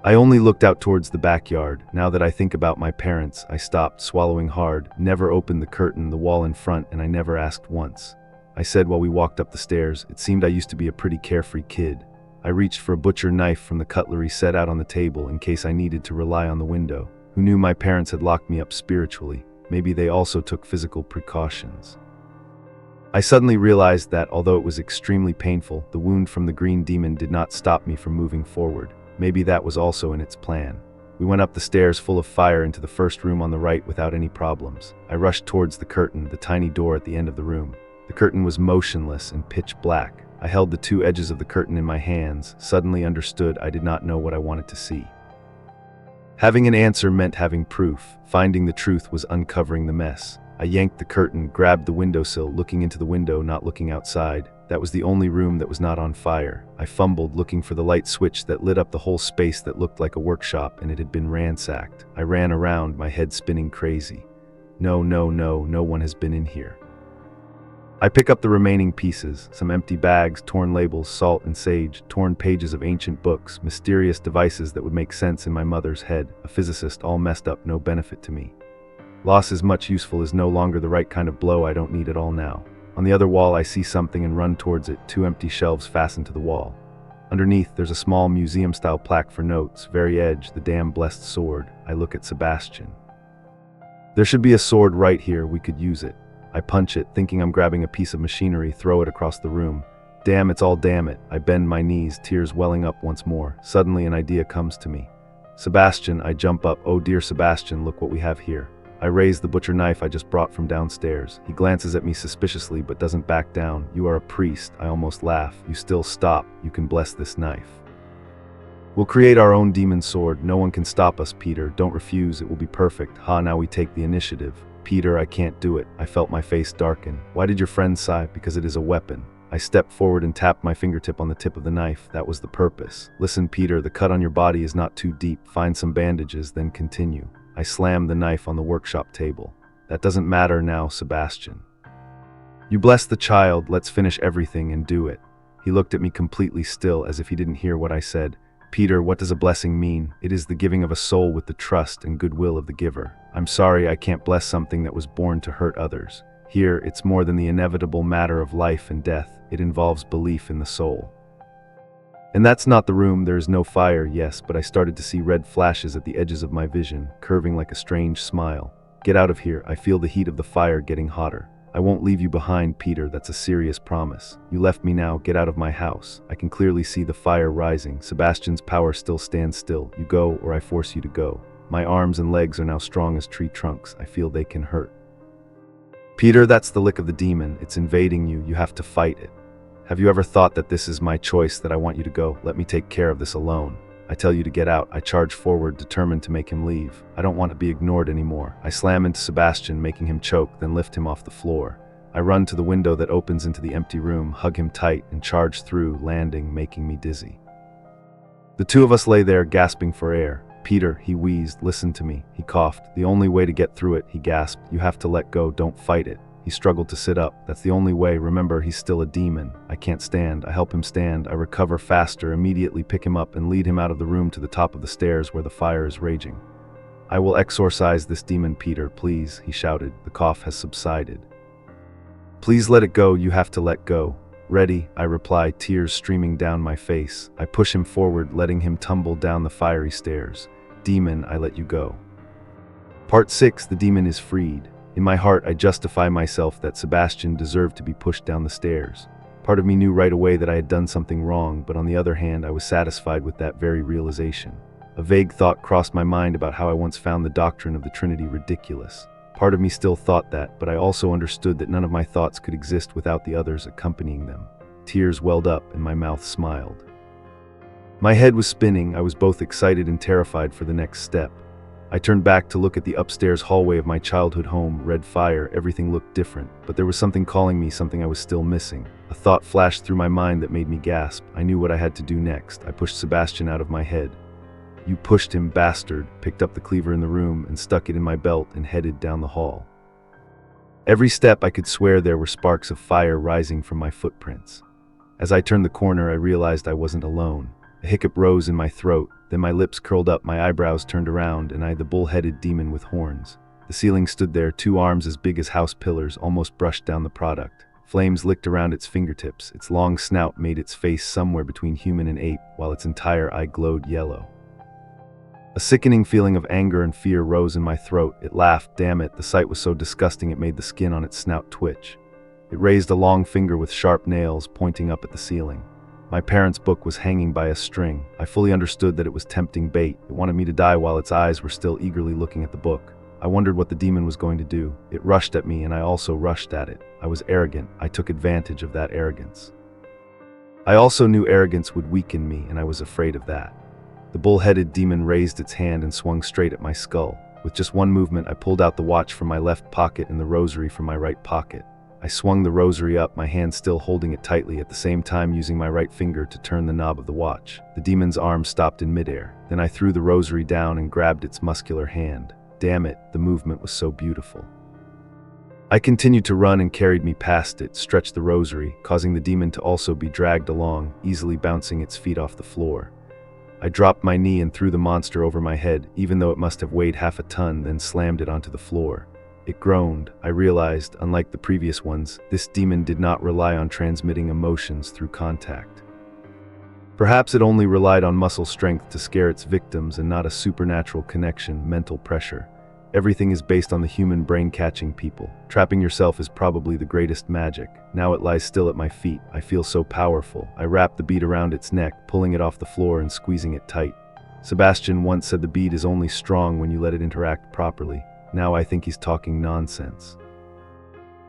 I only looked out towards the backyard. Now that I think about my parents, I stopped, swallowing hard, never opened the curtain, the wall in front, and I never asked once. I said while we walked up the stairs. It seemed I used to be a pretty carefree kid. I reached for a butcher knife from the cutlery set out on the table in case I needed to rely on the window. Who knew my parents had locked me up spiritually? Maybe they also took physical precautions. I suddenly realized that, although it was extremely painful, the wound from the green demon did not stop me from moving forward. Maybe that was also in its plan. We went up the stairs full of fire into the first room on the right without any problems. I rushed towards the curtain, the tiny door at the end of the room. The curtain was motionless and pitch black. I held the two edges of the curtain in my hands, suddenly understood I did not know what I wanted to see. Having an answer meant having proof. Finding the truth was uncovering the mess. I yanked the curtain, grabbed the windowsill, looking into the window, not looking outside. That was the only room that was not on fire. I fumbled, looking for the light switch that lit up the whole space that looked like a workshop, and it had been ransacked. I ran around, my head spinning crazy. No one has been in here. I pick up the remaining pieces, some empty bags, torn labels, salt and sage, torn pages of ancient books, mysterious devices that would make sense in my mother's head, a physicist all messed up, no benefit to me. Loss is much useful is no longer the right kind of blow. I don't need it all now. On the other wall I see something and run towards it, two empty shelves fastened to the wall. Underneath there's a small museum-style plaque for notes, very edge, the damn blessed sword. I look at Sebastian. There should be a sword right here, we could use it. I punch it, thinking I'm grabbing a piece of machinery, throw it across the room. Damn, it's all damn it. I bend my knees, tears welling up once more. Suddenly an idea comes to me. Sebastian, I jump up. Oh dear Sebastian, look what we have here. I raise the butcher knife I just brought from downstairs. He glances at me suspiciously but doesn't back down. You are a priest. I almost laugh. You still stop. You can bless this knife. We'll create our own demon sword. No one can stop us, Peter. Don't refuse. It will be perfect. Ha, now we take the initiative. Peter, I can't do it. I felt my face darken. Why did your friend sigh? Because it is a weapon. I stepped forward and tapped my fingertip on the tip of the knife. That was the purpose. Listen, Peter, the cut on your body is not too deep. Find some bandages, then continue. I slammed the knife on the workshop table. That doesn't matter now, Sebastian. You bless the child. Let's finish everything and do it. He looked at me completely still, as if he didn't hear what I said. Peter, what does a blessing mean? It is the giving of a soul with the trust and goodwill of the giver. I'm sorry I can't bless something that was born to hurt others. Here, it's more than the inevitable matter of life and death. It involves belief in the soul. And that's not the room. There is no fire, yes, but I started to see red flashes at the edges of my vision, curving like a strange smile. Get out of here. I feel the heat of the fire getting hotter. I won't leave you behind, Peter. That's a serious promise. You left me now. Get out of my house. I can clearly see the fire rising. Sebastian's power still stands still. You go, or I force you to go. My arms and legs are now strong as tree trunks. I feel they can hurt. Peter, that's the lick of the demon. It's invading you. You have to fight it. Have you ever thought that this is my choice, that I want you to go? Let me take care of this alone. I tell you to get out. I charge forward, determined to make him leave. I don't want to be ignored anymore. I slam into Sebastian, making him choke, then lift him off the floor. I run to the window that opens into the empty room, hug him tight, and charge through, landing, making me dizzy. The two of us lay there, gasping for air. "Peter," he wheezed, "listen to me." He coughed. "The only way to get through it," he gasped. "You have to let go, don't fight it." He struggled to sit up. "That's the only way. Remember, he's still a demon." I can't stand. I help him stand. I recover faster, immediately pick him up and lead him out of the room to the top of the stairs where the fire is raging. "I will exorcise this demon, Peter, please," he shouted. The cough has subsided. "Please let it go. You have to let go." "Ready," I reply, tears streaming down my face. I push him forward, letting him tumble down the fiery stairs. "Demon, I let you go." Part 6. The demon is freed. In my heart, I justify myself that Sebastian deserved to be pushed down the stairs. Part of me knew right away that I had done something wrong, but on the other hand, I was satisfied with that very realization. A vague thought crossed my mind about how I once found the doctrine of the Trinity ridiculous. Part of me still thought that, but I also understood that none of my thoughts could exist without the others accompanying them. Tears welled up and my mouth smiled. My head was spinning. I was both excited and terrified for the next step. I turned back to look at the upstairs hallway of my childhood home. Red fire, everything looked different, but there was something calling me, something I was still missing. A thought flashed through my mind that made me gasp. I knew what I had to do next. I pushed Sebastian out of my head. "You pushed him, bastard," picked up the cleaver in the room and stuck it in my belt and headed down the hall. Every step I could swear there were sparks of fire rising from my footprints. As I turned the corner, I realized I wasn't alone. A hiccup rose in my throat, then my lips curled up, my eyebrows turned around, and I the bull-headed demon with horns. The ceiling stood there, 2 arms as big as house pillars almost brushed down the product. Flames licked around its fingertips. Its long snout made its face somewhere between human and ape, while its entire eye glowed yellow. A sickening feeling of anger and fear rose in my throat. It laughed. Damn it, the sight was so disgusting it made the skin on its snout twitch. It raised a long finger with sharp nails, pointing up at the ceiling. My parents' book was hanging by a string. I fully understood that it was tempting bait. It wanted me to die while its eyes were still eagerly looking at the book. I wondered what the demon was going to do. It rushed at me, and I also rushed at it. I was arrogant. I took advantage of that arrogance. I also knew arrogance would weaken me, and I was afraid of that. The bull-headed demon raised its hand and swung straight at my skull. With just one movement, I pulled out the watch from my left pocket and the rosary from my right pocket. I swung the rosary up, my hand still holding it tightly, at the same time using my right finger to turn the knob of the watch. The demon's arm stopped in midair. Then I threw the rosary down and grabbed its muscular hand. Damn it, the movement was so beautiful. I continued to run and carried me past it, stretched the rosary, causing the demon to also be dragged along, easily bouncing its feet off the floor. I dropped my knee and threw the monster over my head, even though it must have weighed half a ton, then slammed it onto the floor. It groaned. I realized, unlike the previous ones, this demon did not rely on transmitting emotions through contact. Perhaps it only relied on muscle strength to scare its victims and not a supernatural connection, mental pressure. Everything is based on the human brain catching people. Trapping yourself is probably the greatest magic. Now it lies still at my feet. I feel so powerful. I wrap the bead around its neck, pulling it off the floor and squeezing it tight. Sebastian once said the bead is only strong when you let it interact properly. Now I think he's talking nonsense.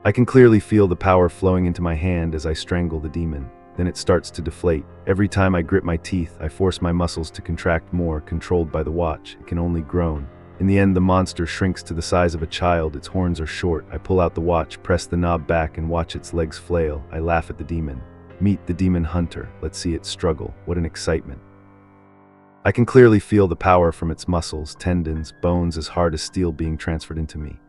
I can clearly feel the power flowing into my hand as I strangle the demon. Then it starts to deflate. Every time I grip my teeth, I force my muscles to contract more, controlled by the watch. It can only groan. In the end, the monster shrinks to the size of a child. Its horns are short. I pull out the watch, press the knob back, and watch its legs flail. I laugh at the demon. Meet the demon hunter. Let's see it struggle. What an excitement. I can clearly feel the power from its muscles, tendons, bones as hard as steel being transferred into me.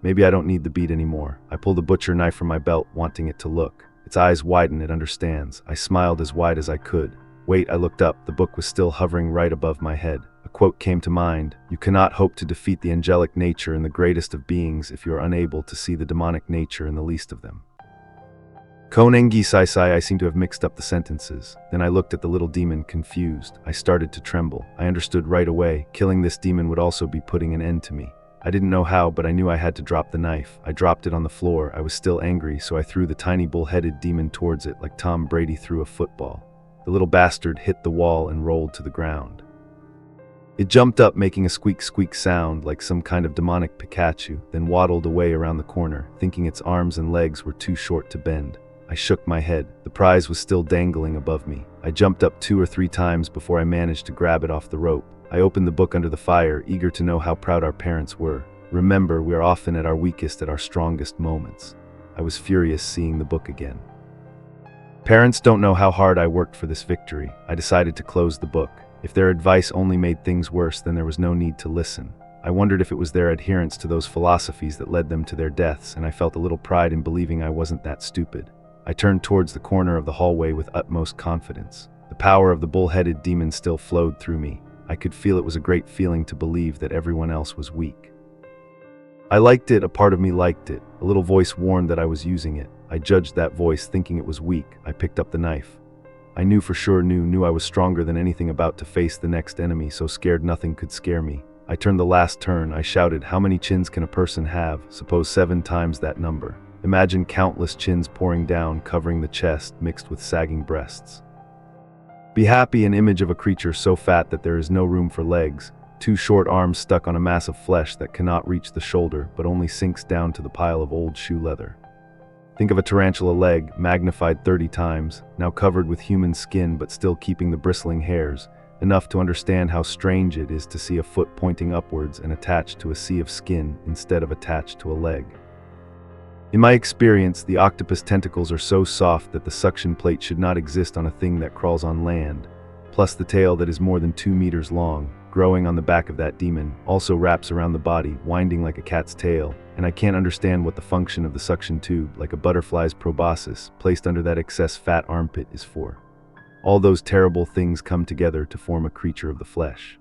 Maybe I don't need the bead anymore. I pull the butcher knife from my belt, wanting it to look. Its eyes widen, it understands. I smiled as wide as I could. Wait, I looked up. The book was still hovering right above my head. A quote came to mind. You cannot hope to defeat the angelic nature in the greatest of beings if you are unable to see the demonic nature in the least of them. Konengi Saisai, I seem to have mixed up the sentences. Then I looked at the little demon, confused. I started to tremble. I understood right away. Killing this demon would also be putting an end to me. I didn't know how, but I knew I had to drop the knife. I dropped it on the floor. I was still angry, so I threw the tiny bull-headed demon towards it like Tom Brady threw a football. The little bastard hit the wall and rolled to the ground. It jumped up, making a squeak sound like some kind of demonic Pikachu, then waddled away around the corner, thinking its arms and legs were too short to bend. I shook my head. The prize was still dangling above me. I jumped up 2 or 3 times before I managed to grab it off the rope. I opened the book under the fire, eager to know how proud our parents were. Remember, we are often at our weakest at our strongest moments. I was furious seeing the book again. Parents don't know how hard I worked for this victory. I decided to close the book. If their advice only made things worse, then there was no need to listen. I wondered if it was their adherence to those philosophies that led them to their deaths, and I felt a little pride in believing I wasn't that stupid. I turned towards the corner of the hallway with utmost confidence. The power of the bull-headed demon still flowed through me. I could feel it was a great feeling to believe that everyone else was weak. I liked it, a part of me liked it. A little voice warned that I was using it. I judged that voice, thinking it was weak. I picked up the knife. I knew for sure knew I was stronger than anything about to face the next enemy, so scared nothing could scare me. I turned the last turn. I shouted, "How many chins can a person have? Suppose 7 times that number." Imagine countless chins pouring down, covering the chest, mixed with sagging breasts. Be happy, an image of a creature so fat that there is no room for legs, 2 short arms stuck on a mass of flesh that cannot reach the shoulder but only sinks down to the pile of old shoe leather. Think of a tarantula leg, magnified 30 times, now covered with human skin but still keeping the bristling hairs, enough to understand how strange it is to see a foot pointing upwards and attached to a sea of skin instead of attached to a leg. In my experience, the octopus tentacles are so soft that the suction plate should not exist on a thing that crawls on land, plus the tail that is more than 2 meters long, growing on the back of that demon, also wraps around the body, winding like a cat's tail, and I can't understand what the function of the suction tube, like a butterfly's proboscis, placed under that excess fat armpit is for. All those terrible things come together to form a creature of the flesh.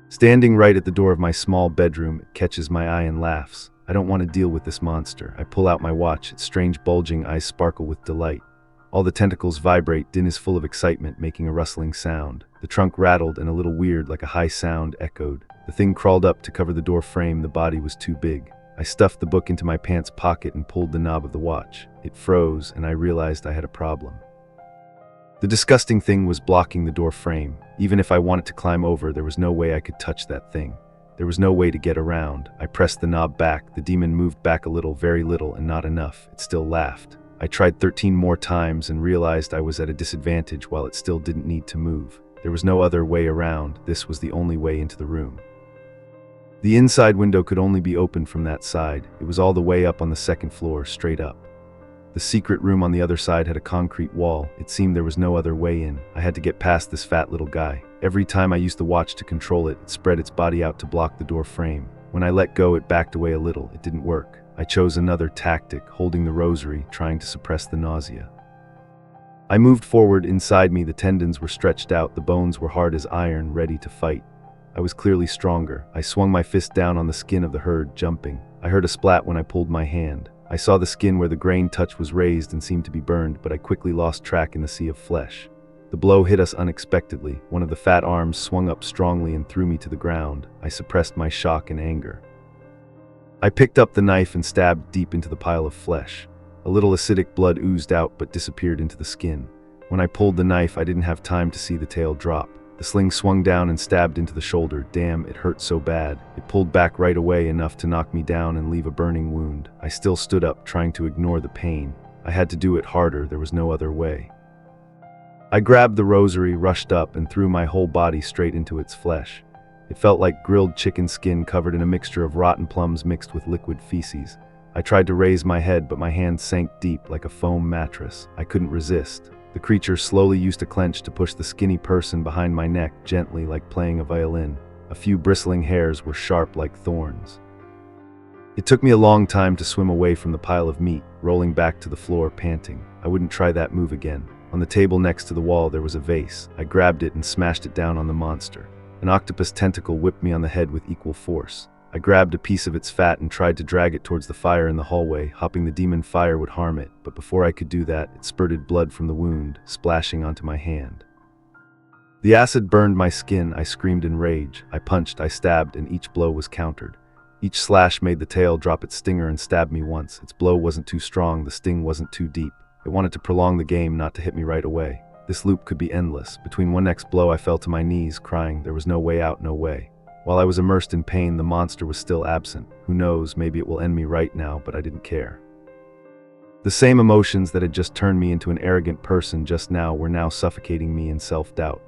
Standing right at the door of my small bedroom, it catches my eye and laughs. I don't want to deal with this monster. I pull out my watch, its strange bulging eyes sparkle with delight. All the tentacles vibrate, Din is full of excitement, making a rustling sound. The trunk rattled and a little weird, like a high sound, echoed. The thing crawled up to cover the door frame, the body was too big. I stuffed the book into my pants pocket and pulled the knob of the watch. It froze, and I realized I had a problem. The disgusting thing was blocking the door frame. Even if I wanted to climb over, there was no way I could touch that thing. There was no way to get around. I pressed the knob back. The demon moved back a little, very little, and not enough. It still laughed. I tried 13 more times and realized I was at a disadvantage while it still didn't need to move. There was no other way around. This was the only way into the room. The inside window could only be opened from that side. It was all the way up on the 2nd floor, straight up. The secret room on the other side had a concrete wall. It seemed there was no other way in. I had to get past this fat little guy. Every time I used the watch to control it, it spread its body out to block the door frame. When I let go, it backed away a little. It didn't work. I chose another tactic, holding the rosary, trying to suppress the nausea. I moved forward. Inside me, the tendons were stretched out, the bones were hard as iron, ready to fight. I was clearly stronger. I swung my fist down on the skin of the herd, jumping. I heard a splat when I pulled my hand. I saw the skin where the grain touch was raised and seemed to be burned, but I quickly lost track in the sea of flesh. The blow hit us unexpectedly. One of the fat arms swung up strongly and threw me to the ground. I suppressed my shock and anger. I picked up the knife and stabbed deep into the pile of flesh. A little acidic blood oozed out but disappeared into the skin. When I pulled the knife, I didn't have time to see the tail drop. The sling swung down and stabbed into the shoulder. Damn, it hurt so bad. It pulled back right away, enough to knock me down and leave a burning wound. I still stood up, trying to ignore the pain. I had to do it harder, there was no other way. I grabbed the rosary, rushed up, and threw my whole body straight into its flesh. It felt like grilled chicken skin covered in a mixture of rotten plums mixed with liquid feces. I tried to raise my head, but my hand sank deep like a foam mattress. I couldn't resist. The creature slowly used a clench to push the skinny person behind my neck, gently, like playing a violin. A few bristling hairs were sharp like thorns. It took me a long time to swim away from the pile of meat, rolling back to the floor, panting. I wouldn't try that move again. On the table next to the wall there was a vase. I grabbed it and smashed it down on the monster. An octopus tentacle whipped me on the head with equal force. I grabbed a piece of its fat and tried to drag it towards the fire in the hallway, hoping the demon fire would harm it, but before I could do that, it spurted blood from the wound, splashing onto my hand. The acid burned my skin. I screamed in rage. I punched, I stabbed, and each blow was countered. Each slash made the tail drop its stinger and stab me once. Its blow wasn't too strong, the sting wasn't too deep. It wanted to prolong the game, not to hit me right away. This loop could be endless. Between one next blow, I fell to my knees, crying. There was no way out, no way. While I was immersed in pain, the monster was still absent. Who knows, maybe it will end me right now, but I didn't care. The same emotions that had just turned me into an arrogant person just now were now suffocating me in self-doubt.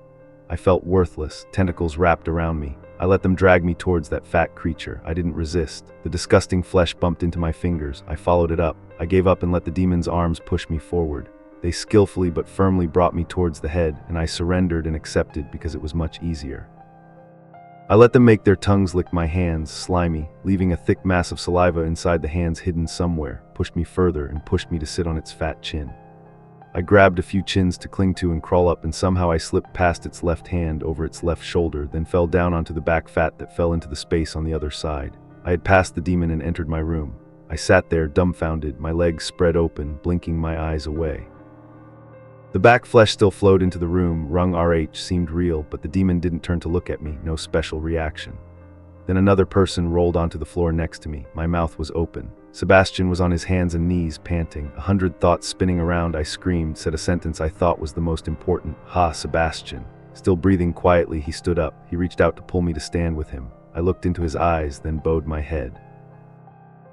I felt worthless, tentacles wrapped around me. I let them drag me towards that fat creature. I didn't resist. The disgusting flesh bumped into my fingers. I followed it up. I gave up and let the demon's arms push me forward. They skillfully but firmly brought me towards the head, and I surrendered and accepted because it was much easier. I let them make their tongues lick my hands, slimy, leaving a thick mass of saliva inside the hands hidden somewhere, pushed me further and pushed me to sit on its fat chin. I grabbed a few chins to cling to and crawl up, and somehow I slipped past its left hand over its left shoulder, then fell down onto the back fat that fell into the space on the other side. I had passed the demon and entered my room. I sat there, dumbfounded, my legs spread open, blinking my eyes away. The back flesh still flowed into the room. Rung RH seemed real, but the demon didn't turn to look at me, no special reaction. Then another person rolled onto the floor next to me. My mouth was open. Sebastian was on his hands and knees, panting. 100 thoughts spinning around. I screamed, said a sentence I thought was the most important. "Ha, Sebastian." Still breathing quietly, he stood up. He reached out to pull me to stand with him. I looked into his eyes, then bowed my head.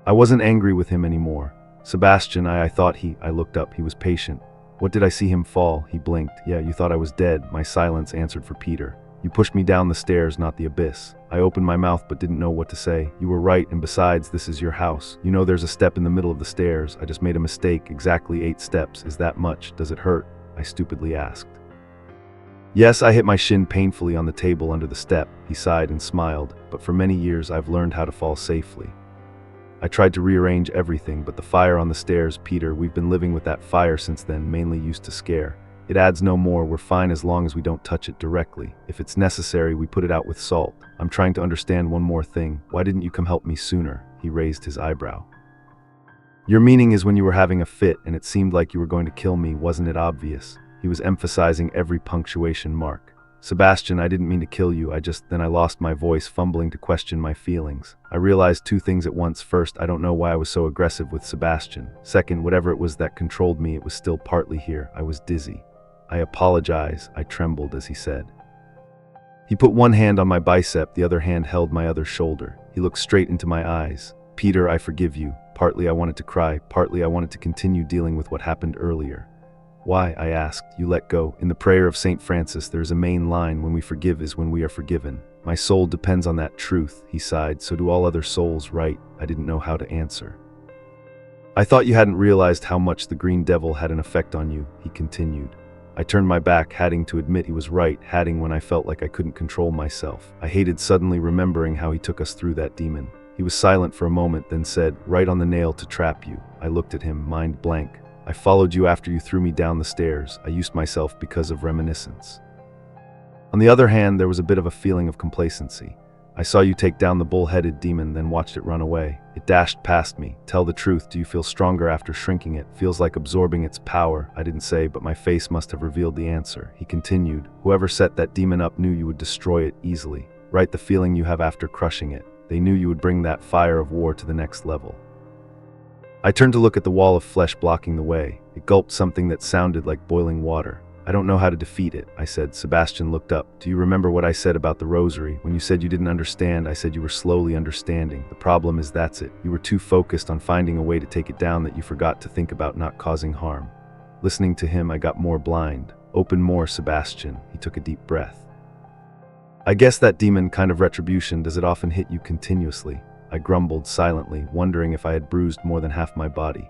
I wasn't angry with him anymore. Sebastian, I thought I looked up. He was patient. What did I see him fall? He blinked. Yeah, you thought I was dead. My silence answered for Peter. You pushed me down the stairs, not the abyss. I opened my mouth but didn't know what to say. You were right, and besides, this is your house. You know there's a step in the middle of the stairs. I just made a mistake. Exactly 8 steps. Is that much? Does it hurt? I stupidly asked. Yes, I hit my shin painfully on the table under the step. He sighed and smiled. But for many years I've learned how to fall safely. I tried to rearrange everything, but the fire on the stairs, Peter, we've been living with that fire since then, mainly used to scare. It adds no more. We're fine as long as we don't touch it directly. If it's necessary, we put it out with salt. I'm trying to understand one more thing. Why didn't you come help me sooner? He raised his eyebrow. Your meaning is when you were having a fit and it seemed like you were going to kill me, wasn't it obvious? He was emphasizing every punctuation mark. Sebastian, I didn't mean to kill you. Then I lost my voice, fumbling to question my feelings. I realized 2 things at once. First, I don't know why I was so aggressive with Sebastian. Second, whatever it was that controlled me, it was still partly here. I was dizzy. I apologize, I trembled as he said. He put one hand on my bicep, the other hand held my other shoulder. He looked straight into my eyes. Peter, I forgive you. Partly I wanted to cry, partly I wanted to continue dealing with what happened earlier. Why, I asked. You let go. In the prayer of St. Francis, there is a main line, when we forgive is when we are forgiven. My soul depends on that truth, he sighed, so do all other souls, right? I didn't know how to answer. I thought you hadn't realized how much the Green Devil had an effect on you, he continued. I turned my back, hating to admit he was right, hating when I felt like I couldn't control myself. I hated suddenly remembering how he took us through that demon. He was silent for a moment, then said, right on the nail to trap you. I looked at him, mind blank. I followed you after you threw me down the stairs. I used myself because of reminiscence. On the other hand, there was a bit of a feeling of complacency. I saw you take down the bull-headed demon, then watched it run away. It dashed past me. Tell the truth, do you feel stronger after shrinking it? Feels like absorbing its power. I didn't say, but my face must have revealed the answer. He continued, whoever set that demon up knew you would destroy it easily. Right, the feeling you have after crushing it. They knew you would bring that fire of war to the next level. I turned to look at the wall of flesh blocking the way. It gulped something that sounded like boiling water. I don't know how to defeat it, I said. Sebastian looked up. Do you remember what I said about the rosary? When you said you didn't understand, I said you were slowly understanding. The problem is that's it. You were too focused on finding a way to take it down that you forgot to think about not causing harm. Listening to him, I got more blind. Open more, Sebastian. He took a deep breath. I guess that demon kind of retribution, does it often hit you continuously? I grumbled silently, wondering if I had bruised more than half my body.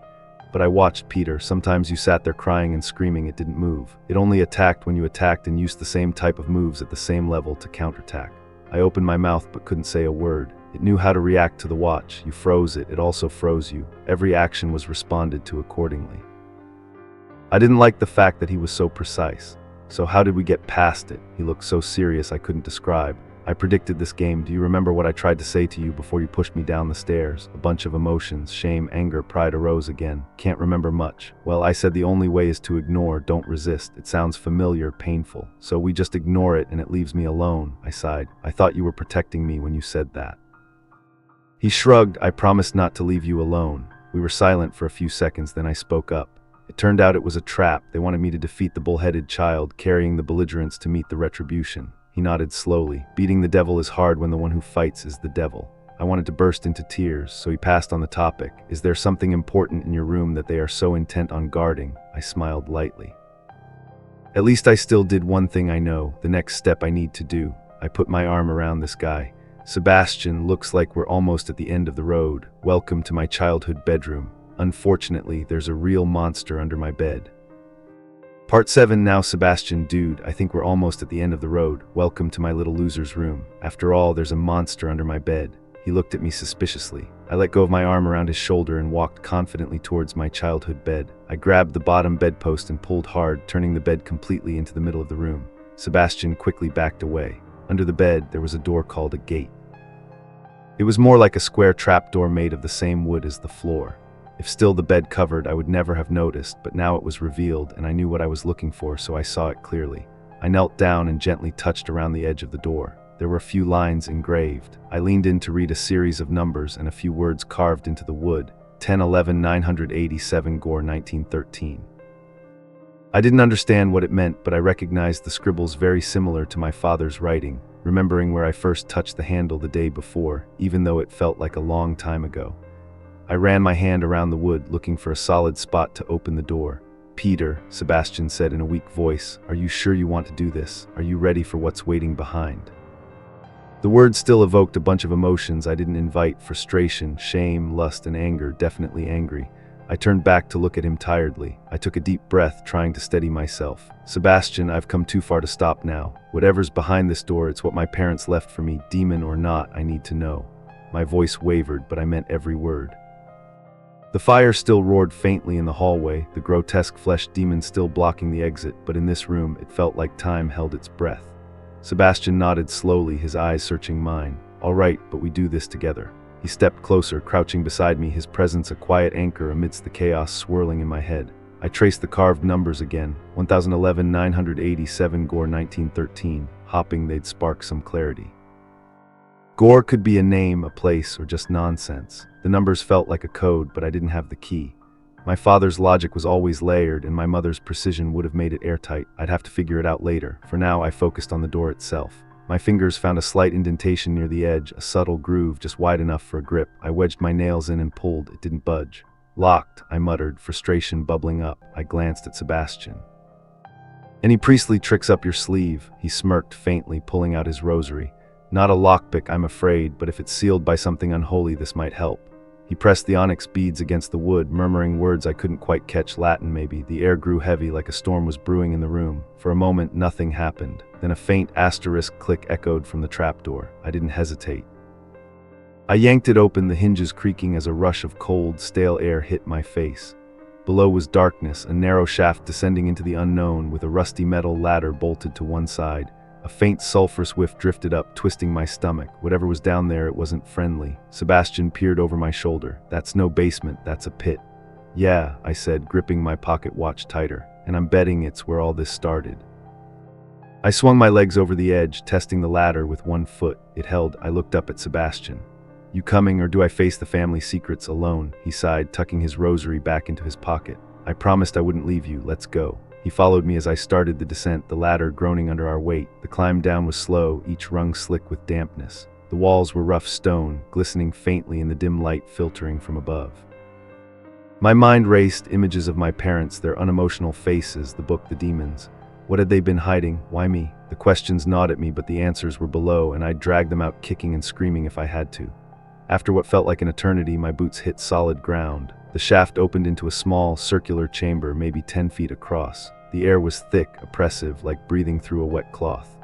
But I watched Peter. Sometimes you sat there crying and screaming, it didn't move. It only attacked when you attacked and used the same type of moves at the same level to counterattack. I opened my mouth but couldn't say a word. It knew how to react to the watch. You froze it, it also froze you. Every action was responded to accordingly. I didn't like the fact that he was so precise. So how did we get past it? He looked so serious I couldn't describe. I predicted this game. Do you remember what I tried to say to you before you pushed me down the stairs? A bunch of emotions, shame, anger, pride arose again. Can't remember much. Well, I said the only way is to ignore, don't resist. It sounds familiar, painful. So we just ignore it and it leaves me alone, I sighed. I thought you were protecting me when you said that. He shrugged. I promised not to leave you alone. We were silent for a few seconds, then I spoke up. It turned out it was a trap. They wanted me to defeat the bull-headed child, carrying the belligerents to meet the retribution. He nodded slowly. Beating the devil is hard when the one who fights is the devil. I wanted to burst into tears, so he passed on the topic. Is there something important in your room that they are so intent on guarding? I smiled lightly. At least I still did one thing I know, the next step I need to do. I put my arm around this guy. Sebastian, looks like we're almost at the end of the road. Welcome to my childhood bedroom. Unfortunately, there's a real monster under my bed. Part 7 now. Sebastian, dude, I think we're almost at the end of the road. Welcome to my little loser's room. After all, there's a monster under my bed. He looked at me suspiciously. I let go of my arm around his shoulder and walked confidently towards my childhood bed. I grabbed the bottom bedpost and pulled hard, turning the bed completely into the middle of the room. Sebastian quickly backed away. Under the bed, there was a door called a gate. It was more like a square trapdoor made of the same wood as the floor. If still the bed covered, I would never have noticed, but now it was revealed and I knew what I was looking for, so I saw it clearly. I knelt down and gently touched around the edge of the door. There were a few lines engraved. I leaned in to read a series of numbers and a few words carved into the wood. 10-11-987 Gore 1913. I didn't understand what it meant, but I recognized the scribbles very similar to my father's writing, remembering where I first touched the handle the day before, even though it felt like a long time ago. I ran my hand around the wood, looking for a solid spot to open the door. Peter, Sebastian said in a weak voice, are you sure you want to do this? Are you ready for what's waiting behind? The words still evoked a bunch of emotions I didn't invite: frustration, shame, lust, and anger. Definitely angry. I turned back to look at him tiredly. I took a deep breath, trying to steady myself. Sebastian, I've come too far to stop now. Whatever's behind this door, it's what my parents left for me. Demon or not, I need to know. My voice wavered, but I meant every word. The fire still roared faintly in the hallway, the grotesque flesh demon still blocking the exit, but in this room, it felt like time held its breath. Sebastian nodded slowly, his eyes searching mine. All right, but we do this together. He stepped closer, crouching beside me, his presence a quiet anchor amidst the chaos swirling in my head. I traced the carved numbers again. 1011-987 Gore 1913. Hopping, they'd spark some clarity. Gore could be a name, a place, or just nonsense. The numbers felt like a code, but I didn't have the key. My father's logic was always layered, and my mother's precision would have made it airtight. I'd have to figure it out later. For now, I focused on the door itself. My fingers found a slight indentation near the edge, a subtle groove just wide enough for a grip. I wedged my nails in and pulled. It didn't budge. Locked, I muttered, frustration bubbling up. I glanced at Sebastian. Any priestly tricks up your sleeve? He smirked faintly, pulling out his rosary. Not a lockpick, I'm afraid, but if it's sealed by something unholy, this might help. He pressed the onyx beads against the wood, murmuring words I couldn't quite catch. Latin, maybe. The air grew heavy, like a storm was brewing in the room. For a moment, nothing happened. Then a faint asterisk click echoed from the trapdoor. I didn't hesitate. I yanked it open, the hinges creaking as a rush of cold, stale air hit my face. Below was darkness, a narrow shaft descending into the unknown, with a rusty metal ladder bolted to one side. A faint sulfurous whiff drifted up, twisting my stomach. Whatever was down there, it wasn't friendly. Sebastian peered over my shoulder. That's no basement, that's a pit. Yeah, I said, gripping my pocket watch tighter. And I'm betting it's where all this started. I swung my legs over the edge, testing the ladder with one foot. It held. I looked up at Sebastian. You coming, or do I face the family secrets alone? He sighed, tucking his rosary back into his pocket. I promised I wouldn't leave you. Let's go. He followed me as I started the descent, the ladder groaning under our weight. The climb down was slow, each rung slick with dampness. The walls were rough stone, glistening faintly in the dim light filtering from above. My mind raced, images of my parents, their unemotional faces, the book, the demons. What had they been hiding? Why me? The questions gnawed at me, but the answers were below, and I'd drag them out kicking and screaming if I had to. After what felt like an eternity, my boots hit solid ground. The shaft opened into a small, circular chamber, maybe 10 feet across. The air was thick, oppressive, like breathing through a wet cloth.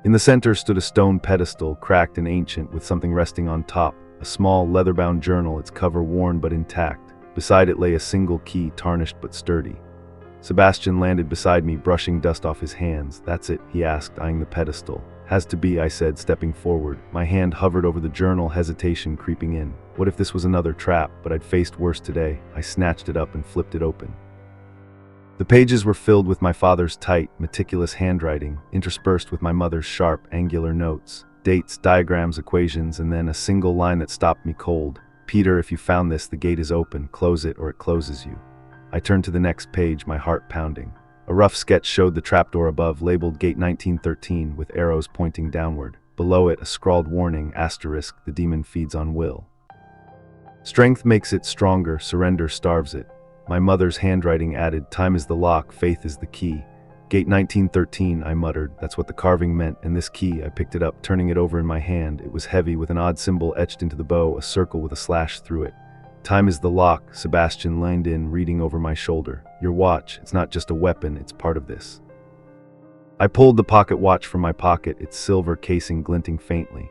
In the center stood a stone pedestal, cracked and ancient, with something resting on top, a small, leather-bound journal, its cover worn but intact. Beside it lay a single key, tarnished but sturdy. Sebastian landed beside me, brushing dust off his hands. That's it, he asked, eyeing the pedestal. Has to be, I said, stepping forward. My hand hovered over the journal, hesitation creeping in. What if this was another trap? But I'd faced worse today. I snatched it up and flipped it open. The pages were filled with my father's tight, meticulous handwriting, interspersed with my mother's sharp, angular notes. Dates, diagrams, equations, and then a single line that stopped me cold. Peter, if you found this, the gate is open. Close it or it closes you. I turned to the next page, my heart pounding. A rough sketch showed the trapdoor above, labeled Gate 1913, with arrows pointing downward. Below it, a scrawled warning, asterisk, the demon feeds on will. Strength makes it stronger, surrender starves it. My mother's handwriting added, time is the lock, faith is the key. Gate 1913, I muttered. That's what the carving meant, and this key, I picked it up, turning it over in my hand. It was heavy, with an odd symbol etched into the bow, a circle with a slash through it. Time is the lock, Sebastian leaned in, reading over my shoulder. Your watch, it's not just a weapon, it's part of this. I pulled the pocket watch from my pocket, its silver casing glinting faintly.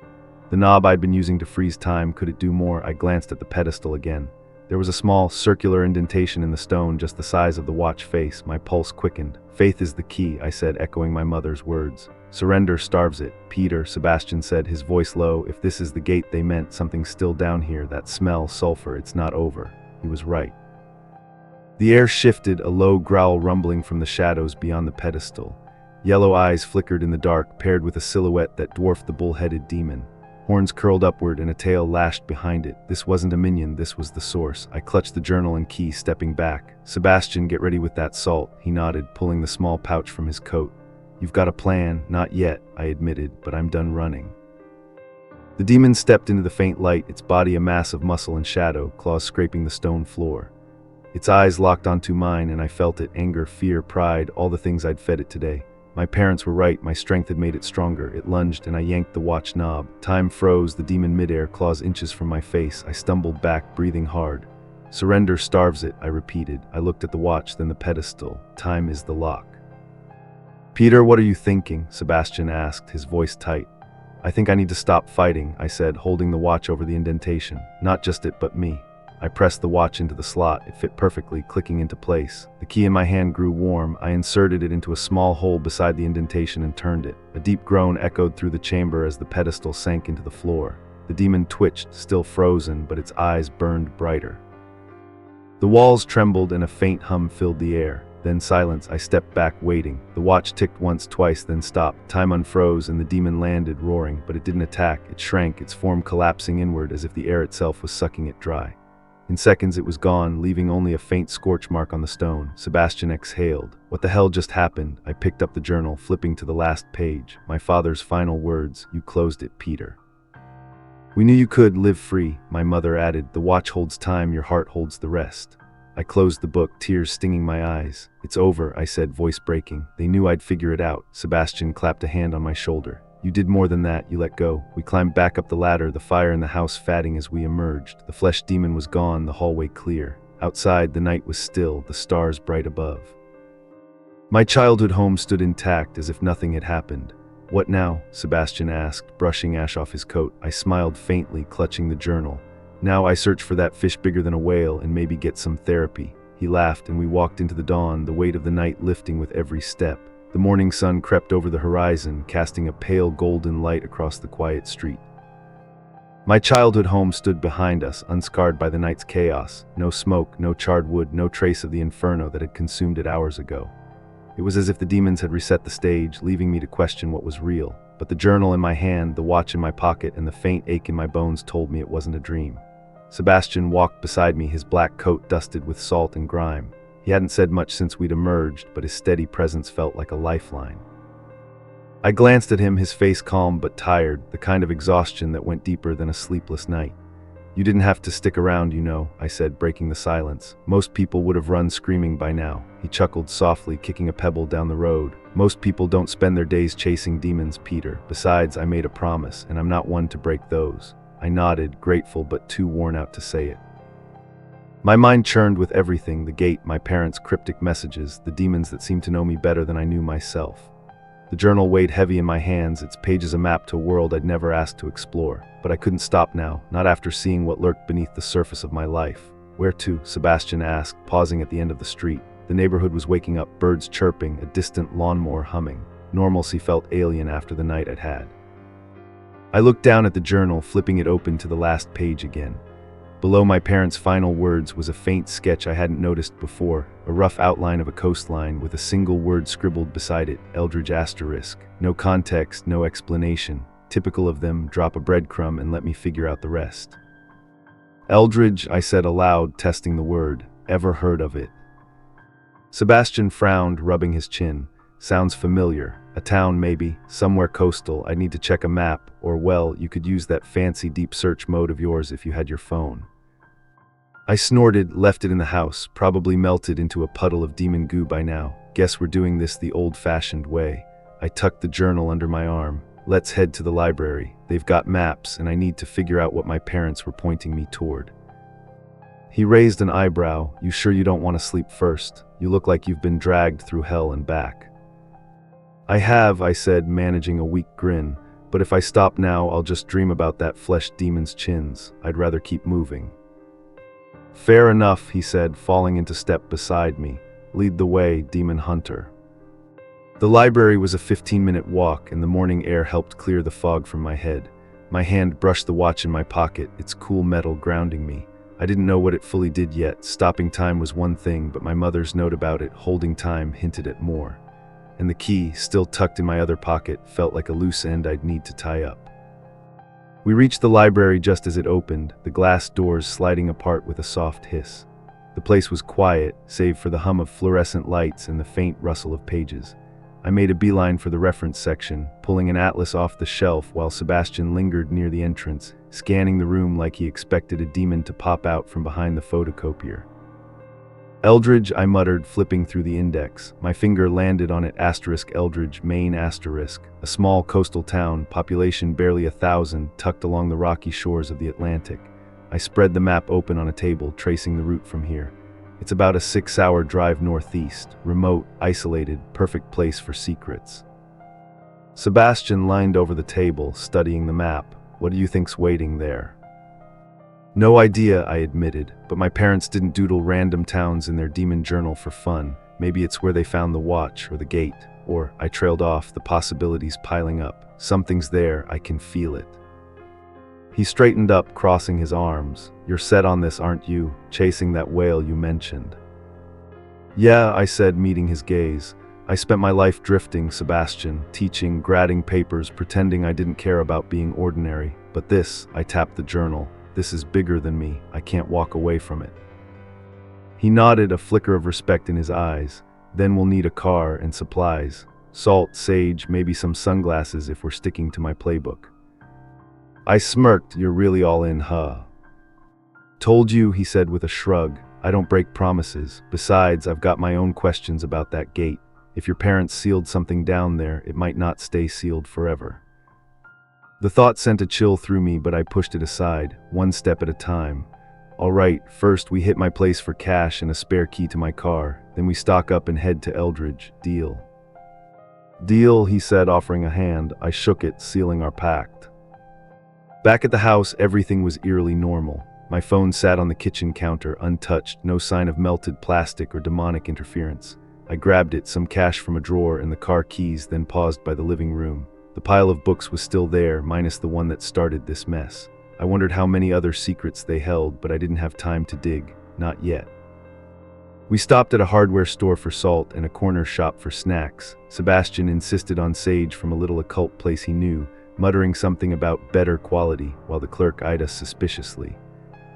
The knob I'd been using to freeze time, could it do more? I glanced at the pedestal again. There was a small, circular indentation in the stone, just the size of the watch face. My pulse quickened. Faith is the key, I said, echoing my mother's words. Surrender starves it, Peter, Sebastian said, his voice low. If this is the gate they meant, something's still down here, that smell, sulfur, it's not over. He was right. The air shifted, a low growl rumbling from the shadows beyond the pedestal. Yellow eyes flickered in the dark, paired with a silhouette that dwarfed the bull-headed demon. Horns curled upward and a tail lashed behind it. This wasn't a minion, this was the source. I clutched the journal and key, stepping back. Sebastian, get ready with that salt, he nodded, pulling the small pouch from his coat. You've got a plan? Not yet, I admitted, but I'm done running. The demon stepped into the faint light, its body a mass of muscle and shadow, claws scraping the stone floor. Its eyes locked onto mine, and I felt it, anger, fear, pride, all the things I'd fed it today. My parents were right, my strength had made it stronger. It lunged and I yanked the watch knob. Time froze, the demon midair, claws inches from my face. I stumbled back, breathing hard. Surrender starves it, I repeated. I looked at the watch, then the pedestal. Time is the lock. Peter, what are you thinking? Sebastian asked, his voice tight. I think I need to stop fighting, I said, holding the watch over the indentation. Not just it, but me. I pressed the watch into the slot. It fit perfectly, clicking into place. The key in my hand grew warm. I inserted it into a small hole beside the indentation and turned it. A deep groan echoed through the chamber as the pedestal sank into the floor. The demon twitched, still frozen, but its eyes burned brighter. The walls trembled and a faint hum filled the air. Then silence. I stepped back, waiting. The watch ticked once, twice, then stopped. Time unfroze and the demon landed, roaring, but it didn't attack. It shrank, its form collapsing inward as if the air itself was sucking it dry. In seconds it was gone, leaving only a faint scorch mark on the stone. Sebastian exhaled. What the hell just happened? I picked up the journal, flipping to the last page. My father's final words. You closed it, Peter. We knew you could live free, my mother added. The watch holds time, your heart holds the rest. I closed the book, tears stinging my eyes. It's over, I said, voice breaking. They knew I'd figure it out. Sebastian clapped a hand on my shoulder. You did more than that, you let go. We climbed back up the ladder, the fire in the house fatting as we emerged. The flesh demon was gone, the hallway clear. Outside, the night was still, the stars bright above. My childhood home stood intact, as if nothing had happened. What now? Sebastian asked, brushing ash off his coat. I smiled faintly, clutching the journal. Now I search for that fish bigger than a whale and maybe get some therapy. He laughed and we walked into the dawn, the weight of the night lifting with every step. The morning sun crept over the horizon, casting a pale golden light across the quiet street. My childhood home stood behind us, unscarred by the night's chaos. No smoke, no charred wood, no trace of the inferno that had consumed it hours ago. It was as if the demons had reset the stage, leaving me to question what was real. But the journal in my hand, the watch in my pocket, and the faint ache in my bones told me it wasn't a dream. Sebastian walked beside me, his black coat dusted with salt and grime. He hadn't said much since we'd emerged, but his steady presence felt like a lifeline. I glanced at him, his face calm but tired, the kind of exhaustion that went deeper than a sleepless night. You didn't have to stick around, you know, I said, breaking the silence. Most people would have run screaming by now. He chuckled softly, kicking a pebble down the road. Most people don't spend their days chasing demons, Peter. Besides, I made a promise, and I'm not one to break those. I nodded, grateful but too worn out to say it. My mind churned with everything, the gate, my parents' cryptic messages, the demons that seemed to know me better than I knew myself. The journal weighed heavy in my hands, its pages a map to a world I'd never asked to explore. But I couldn't stop now, not after seeing what lurked beneath the surface of my life. Where to? Sebastian asked, pausing at the end of the street. The neighborhood was waking up, birds chirping, a distant lawnmower humming. Normalcy felt alien after the night I'd had. I looked down at the journal, flipping it open to the last page again. Below my parents' final words was a faint sketch I hadn't noticed before, a rough outline of a coastline with a single word scribbled beside it, Eldridge asterisk. No context, no explanation. Typical of them, drop a breadcrumb and let me figure out the rest. Eldridge, I said aloud, testing the word. Ever heard of it? Sebastian frowned, rubbing his chin. Sounds familiar. A town maybe, somewhere coastal. I'd need to check a map, or well, you could use that fancy deep search mode of yours if you had your phone. I snorted, left it in the house, probably melted into a puddle of demon goo by now. Guess we're doing this the old-fashioned way. I tucked the journal under my arm. Let's head to the library. They've got maps, and I need to figure out what my parents were pointing me toward. He raised an eyebrow. You sure you don't want to sleep first? You look like you've been dragged through hell and back. I have, I said, managing a weak grin. But if I stop now, I'll just dream about that flesh demon's chins. I'd rather keep moving. Fair enough, he said, falling into step beside me. Lead the way, demon hunter. The library was a 15-minute walk, and the morning air helped clear the fog from my head. My hand brushed the watch in my pocket, its cool metal grounding me. I didn't know what it fully did yet. Stopping time was one thing, but my mother's note about it, holding time, hinted at more. And the key, still tucked in my other pocket, felt like a loose end I'd need to tie up. We reached the library just as it opened, the glass doors sliding apart with a soft hiss. The place was quiet, save for the hum of fluorescent lights and the faint rustle of pages. I made a beeline for the reference section, pulling an atlas off the shelf while Sebastian lingered near the entrance, scanning the room like he expected a demon to pop out from behind the photocopier. Eldridge, I muttered, flipping through the index. My finger landed on it. Eldridge, Maine, a small coastal town, population barely 1,000, tucked along the rocky shores of the Atlantic. I spread the map open on a table, tracing the route from here. It's about a 6-hour drive northeast, remote, isolated, perfect place for secrets. Sebastian leaned over the table, studying the map. What do you think's waiting there? No idea, I admitted, but my parents didn't doodle random towns in their demon journal for fun. Maybe it's where they found the watch or the gate, or I trailed off, the possibilities piling up. Something's there, I can feel it. He straightened up, crossing his arms. You're set on this, aren't you? Chasing that whale you mentioned. Yeah, I said, meeting his gaze. I spent my life drifting, Sebastian, teaching, grading papers, pretending I didn't care about being ordinary. But this, I tapped the journal. This is bigger than me. I can't walk away from it. He nodded, a flicker of respect in his eyes. Then we'll need a car and supplies. Salt, sage, maybe some sunglasses if we're sticking to my playbook. I smirked. You're really all in, huh? Told you, he said with a shrug. I don't break promises. Besides, I've got my own questions about that gate. If your parents sealed something down there, it might not stay sealed forever. The thought sent a chill through me, but I pushed it aside, one step at a time. All right, first we hit my place for cash and a spare key to my car. Then we stock up and head to Eldridge. Deal. Deal, he said, offering a hand. I shook it, sealing our pact. Back at the house, everything was eerily normal. My phone sat on the kitchen counter, untouched, no sign of melted plastic or demonic interference. I grabbed it, some cash from a drawer and the car keys, then paused by the living room. The pile of books was still there, minus the one that started this mess. I wondered how many other secrets they held, but I didn't have time to dig. Not yet. We stopped at a hardware store for salt and a corner shop for snacks. Sebastian insisted on sage from a little occult place he knew, muttering something about better quality, while the clerk eyed us suspiciously.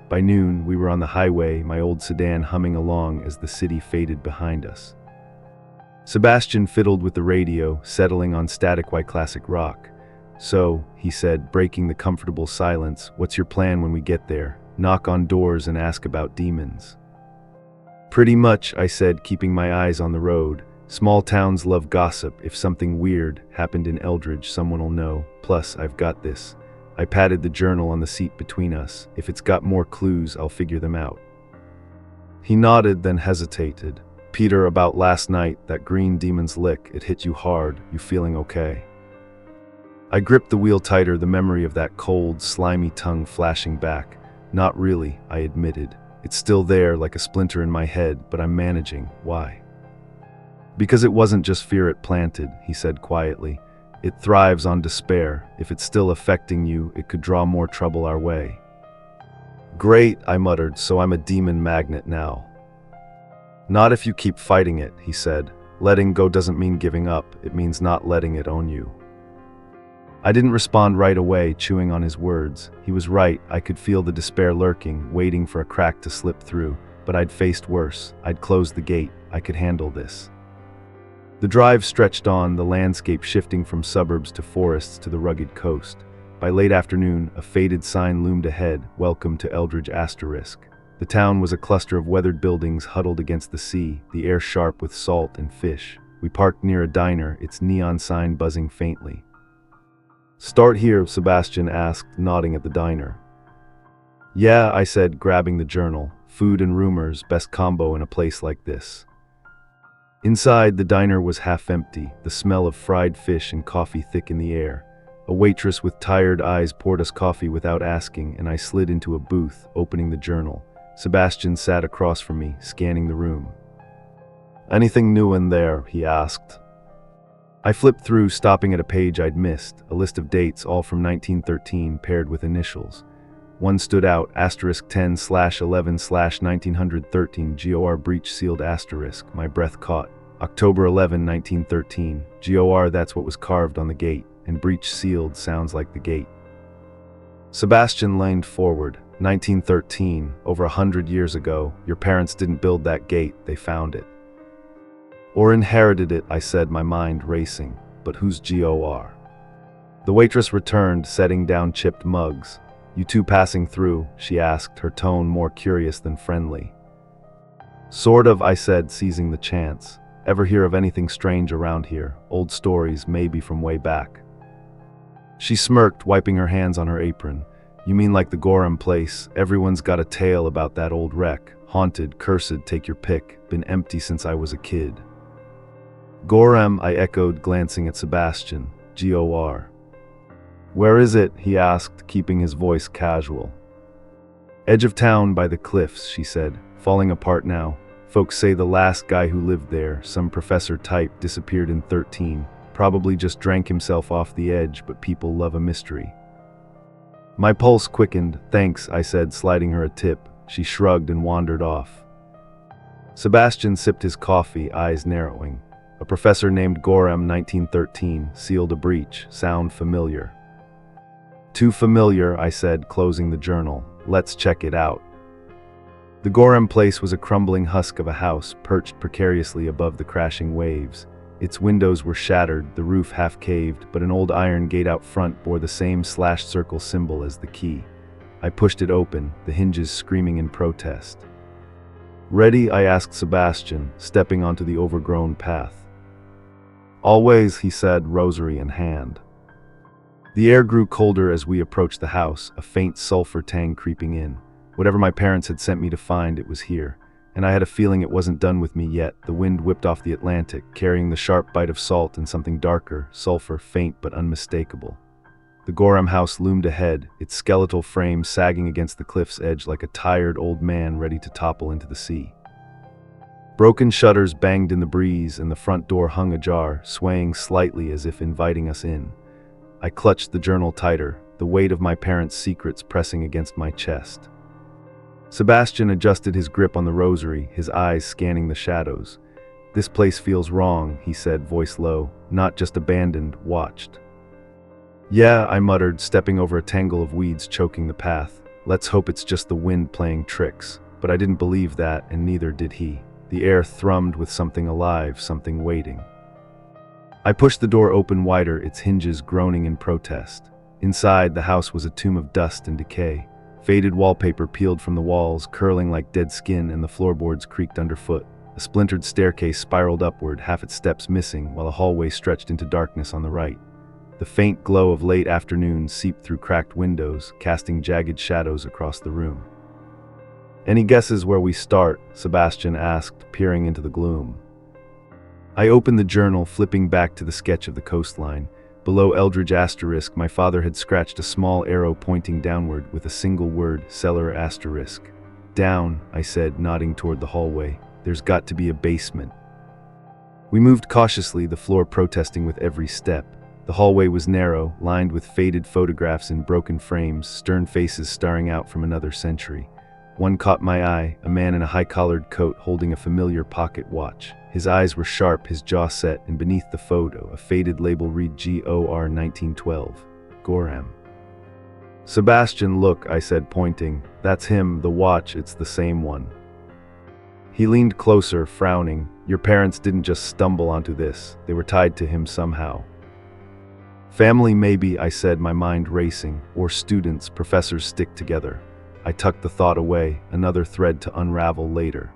By noon, we were on the highway, my old sedan humming along as the city faded behind us. Sebastian fiddled with the radio, settling on static white classic rock. So, he said, breaking the comfortable silence, what's your plan when we get there? Knock on doors and ask about demons. Pretty much, I said, keeping my eyes on the road. Small towns love gossip. If something weird happened in Eldridge, someone will know. Plus, I've got this. I patted the journal on the seat between us. If it's got more clues, I'll figure them out. He nodded, then hesitated. Peter, about last night, that green demon's lick, it hit you hard. You feeling okay? I gripped the wheel tighter, the memory of that cold, slimy tongue flashing back. Not really, I admitted. It's still there, like a splinter in my head, but I'm managing. Why? Because it wasn't just fear it planted, he said quietly. It thrives on despair. If it's still affecting you, it could draw more trouble our way. Great, I muttered, so I'm a demon magnet now. Not if you keep fighting it, he said. Letting go doesn't mean giving up, it means not letting it own you. I didn't respond right away, chewing on his words. He was right, I could feel the despair lurking, waiting for a crack to slip through. But I'd faced worse. I'd closed the gate. I could handle this. The drive stretched on, the landscape shifting from suburbs to forests to the rugged coast. By late afternoon, a faded sign loomed ahead, Welcome to Eldridge *. The town was a cluster of weathered buildings huddled against the sea, the air sharp with salt and fish. We parked near a diner, its neon sign buzzing faintly. "Start here," Sebastian asked, nodding at the diner. "Yeah," I said, grabbing the journal. Food and rumors, best combo in a place like this. Inside, the diner was half empty, the smell of fried fish and coffee thick in the air. A waitress with tired eyes poured us coffee without asking, and I slid into a booth, opening the journal. Sebastian sat across from me, scanning the room. "Anything new in there?" he asked. I flipped through, stopping at a page I'd missed, a list of dates, all from 1913, paired with initials. One stood out, *10/11/1913, GOR breach sealed asterisk. My breath caught. October 11, 1913. GOR, that's what was carved on the gate, and breach sealed sounds like the gate. Sebastian leaned forward. 1913, over 100 years ago. Your parents didn't build that gate, they found it. Or inherited it, I said, my mind racing. But who's GOR? The waitress returned, setting down chipped mugs. "You two passing through?" she asked, her tone more curious than friendly. "Sort of," I said, seizing the chance. "Ever hear of anything strange around here? Old stories, maybe from way back." She smirked, wiping her hands on her apron. "You mean like the Gorham place? Everyone's got a tale about that old wreck. Haunted, cursed, take your pick. Been empty since I was a kid." "Gorham," I echoed, glancing at Sebastian. GOR. "Where is it?" he asked, keeping his voice casual. "Edge of town by the cliffs," she said. "Falling apart now. Folks say the last guy who lived there, some professor type, disappeared in 13. Probably just drank himself off the edge, but people love a mystery." My pulse quickened. "Thanks," I said, sliding her a tip. She shrugged and wandered off. Sebastian sipped his coffee, eyes narrowing. "A professor named Gorham, 1913, sealed a breach. Sound familiar?" "Too familiar," I said, closing the journal. "Let's check it out." The Gorham place was a crumbling husk of a house, perched precariously above the crashing waves. Its windows were shattered, the roof half-caved, but an old iron gate out front bore the same slashed circle symbol as the key. I pushed it open, the hinges screaming in protest. "Ready?" I asked Sebastian, stepping onto the overgrown path. "Always," he said, rosary in hand. The air grew colder as we approached the house, a faint sulfur tang creeping in. Whatever my parents had sent me to find, it was here. And I had a feeling it wasn't done with me yet. The wind whipped off the Atlantic, carrying the sharp bite of salt and something darker, sulfur, faint but unmistakable. The Gorham house loomed ahead, its skeletal frame sagging against the cliff's edge like a tired old man ready to topple into the sea. Broken shutters banged in the breeze, and the front door hung ajar, swaying slightly as if inviting us in. I clutched the journal tighter, the weight of my parents' secrets pressing against my chest. Sebastian adjusted his grip on the rosary, his eyes scanning the shadows. "This place feels wrong," he said, voice low. "Not just abandoned, watched." "Yeah," I muttered, stepping over a tangle of weeds choking the path. "Let's hope it's just the wind playing tricks." But I didn't believe that, and neither did he. The air thrummed with something alive, something waiting. I pushed the door open wider, its hinges groaning in protest. Inside, the house was a tomb of dust and decay. Faded wallpaper peeled from the walls, curling like dead skin, and the floorboards creaked underfoot. A splintered staircase spiraled upward, half its steps missing, while a hallway stretched into darkness on the right. The faint glow of late afternoon seeped through cracked windows, casting jagged shadows across the room. "Any guesses where we start?" Sebastian asked, peering into the gloom. I opened the journal, flipping back to the sketch of the coastline. Below Eldridge asterisk, my father had scratched a small arrow pointing downward with a single word, cellar asterisk. "Down," I said, nodding toward the hallway. "There's got to be a basement." We moved cautiously, the floor protesting with every step. The hallway was narrow, lined with faded photographs in broken frames, stern faces staring out from another century. One caught my eye, a man in a high-collared coat holding a familiar pocket watch. His eyes were sharp, his jaw set, and beneath the photo, a faded label read GOR 1912. Gorham. "Sebastian, look," I said, pointing. "That's him, the watch, it's the same one." He leaned closer, frowning. "Your parents didn't just stumble onto this, they were tied to him somehow." "Family maybe," I said, my mind racing. "Or students, professors stick together." I tucked the thought away, another thread to unravel later.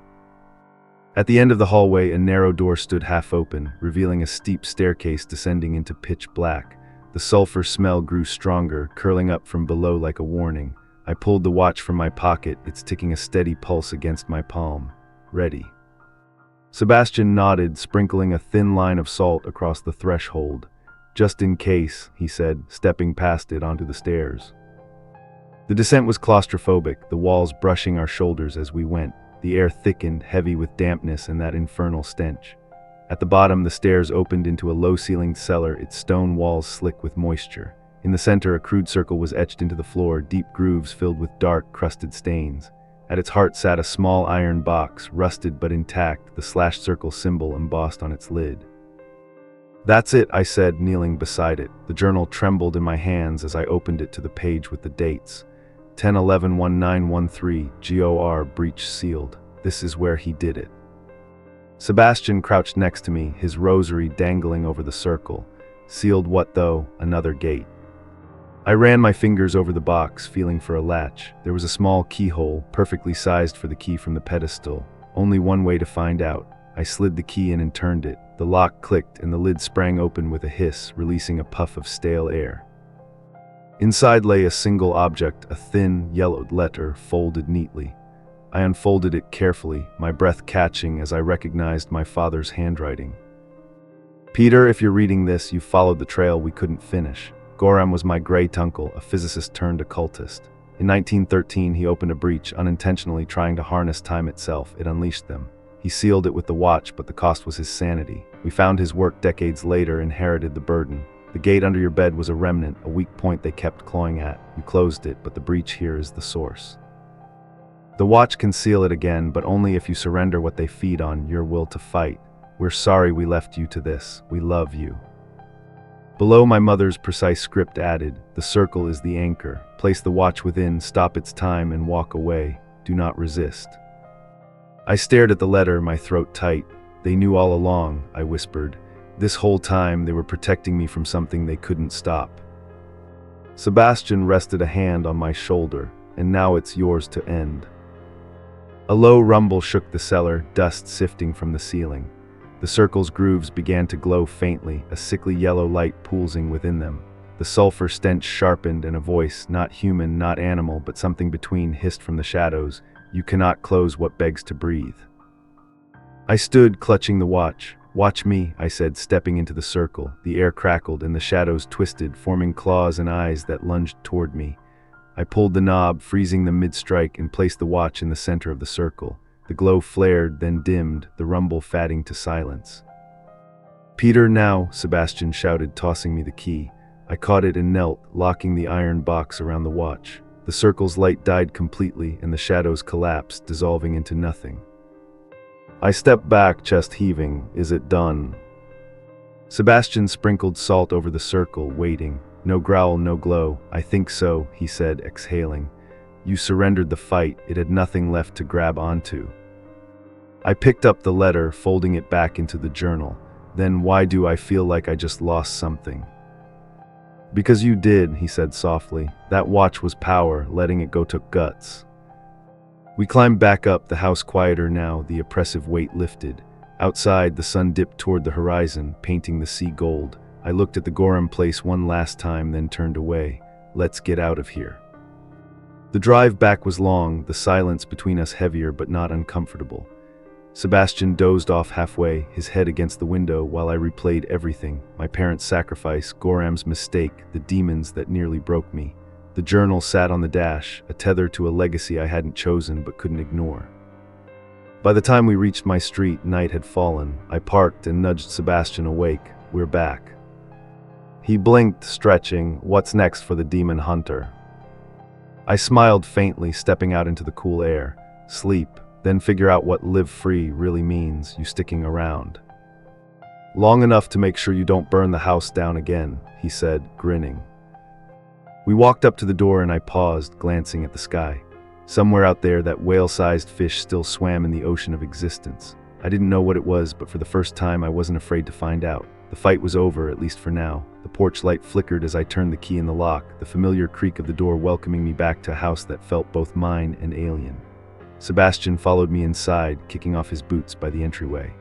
At the end of the hallway, a narrow door stood half open, revealing a steep staircase descending into pitch black. The sulfur smell grew stronger, curling up from below like a warning. I pulled the watch from my pocket, its ticking a steady pulse against my palm. Ready. Sebastian nodded, sprinkling a thin line of salt across the threshold. Just in case, he said, stepping past it onto the stairs. The descent was claustrophobic, the walls brushing our shoulders as we went. The air thickened, heavy with dampness and that infernal stench. At the bottom, the stairs opened into a low-ceilinged cellar, its stone walls slick with moisture. In the center, a crude circle was etched into the floor, deep grooves filled with dark, crusted stains. At its heart sat a small iron box, rusted but intact, the slashed circle symbol embossed on its lid. "That's it," I said, kneeling beside it. The journal trembled in my hands as I opened it to the page with the dates. 10/11/1913, GOR, breach sealed. This is where he did it. Sebastian crouched next to me, his rosary dangling over the circle. Sealed what though? Another gate. I ran my fingers over the box, feeling for a latch. There was a small keyhole, perfectly sized for the key from the pedestal. Only one way to find out. I slid the key in and turned it. The lock clicked and the lid sprang open with a hiss, releasing a puff of stale air. Inside lay a single object, a thin, yellowed letter, folded neatly. I unfolded it carefully, my breath catching as I recognized my father's handwriting. "Peter, if you're reading this, you followed the trail we couldn't finish. Gorham was my great-uncle, a physicist turned occultist. In 1913, he opened a breach, unintentionally trying to harness time itself. It unleashed them. He sealed it with the watch, but the cost was his sanity. We found his work decades later, inherited the burden. The gate under your bed was a remnant, a weak point they kept clawing at. You closed it, but the breach here is the source. The watch can seal it again, but only if you surrender what they feed on, your will to fight. We're sorry we left you to this. We love you." Below, my mother's precise script added, "The circle is the anchor. Place the watch within, stop its time, and walk away. Do not resist." I stared at the letter, my throat tight. "They knew all along," I whispered. "This whole time, they were protecting me from something they couldn't stop." Sebastian rested a hand on my shoulder, "And now it's yours to end." A low rumble shook the cellar, dust sifting from the ceiling. The circle's grooves began to glow faintly, a sickly yellow light pulsing within them. The sulfur stench sharpened, and a voice, not human, not animal, but something between, hissed from the shadows, "You cannot close what begs to breathe." I stood, clutching the watch. "Watch me," I said, stepping into the circle. The air crackled, and the shadows twisted, forming claws and eyes that lunged toward me. I pulled the knob, freezing them mid-strike, and placed the watch in the center of the circle. The glow flared, then dimmed, the rumble fading to silence. "Peter, now," Sebastian shouted, tossing me the key. I caught it and knelt, locking the iron box around the watch. The circle's light died completely, and the shadows collapsed, dissolving into nothing. I stepped back, chest heaving. "Is it done?" Sebastian sprinkled salt over the circle, waiting. No growl, no glow. "I think so," he said, exhaling. "You surrendered the fight. It had nothing left to grab onto." I picked up the letter, folding it back into the journal. "Then why do I feel like I just lost something?" "Because you did," he said softly. "That watch was power. Letting it go took guts." We climbed back up, the house quieter now, the oppressive weight lifted. Outside, the sun dipped toward the horizon, painting the sea gold. I looked at the Gorham place one last time, then turned away. "Let's get out of here." The drive back was long, the silence between us heavier but not uncomfortable. Sebastian dozed off halfway, his head against the window, while I replayed everything: my parents' sacrifice, Gorham's mistake, the demons that nearly broke me. The journal sat on the dash, a tether to a legacy I hadn't chosen but couldn't ignore. By the time we reached my street, night had fallen. I parked and nudged Sebastian awake. "We're back." He blinked, stretching. "What's next for the demon hunter?" I smiled faintly, stepping out into the cool air. "Sleep, then figure out what live free really means, you sticking around. Long enough to make sure you don't burn the house down again," he said, grinning. We walked up to the door and I paused, glancing at the sky. Somewhere out there, that whale-sized fish still swam in the ocean of existence. I didn't know what it was, but for the first time I wasn't afraid to find out. The fight was over, at least for now. The porch light flickered as I turned the key in the lock, the familiar creak of the door welcoming me back to a house that felt both mine and alien. Sebastian followed me inside, kicking off his boots by the entryway.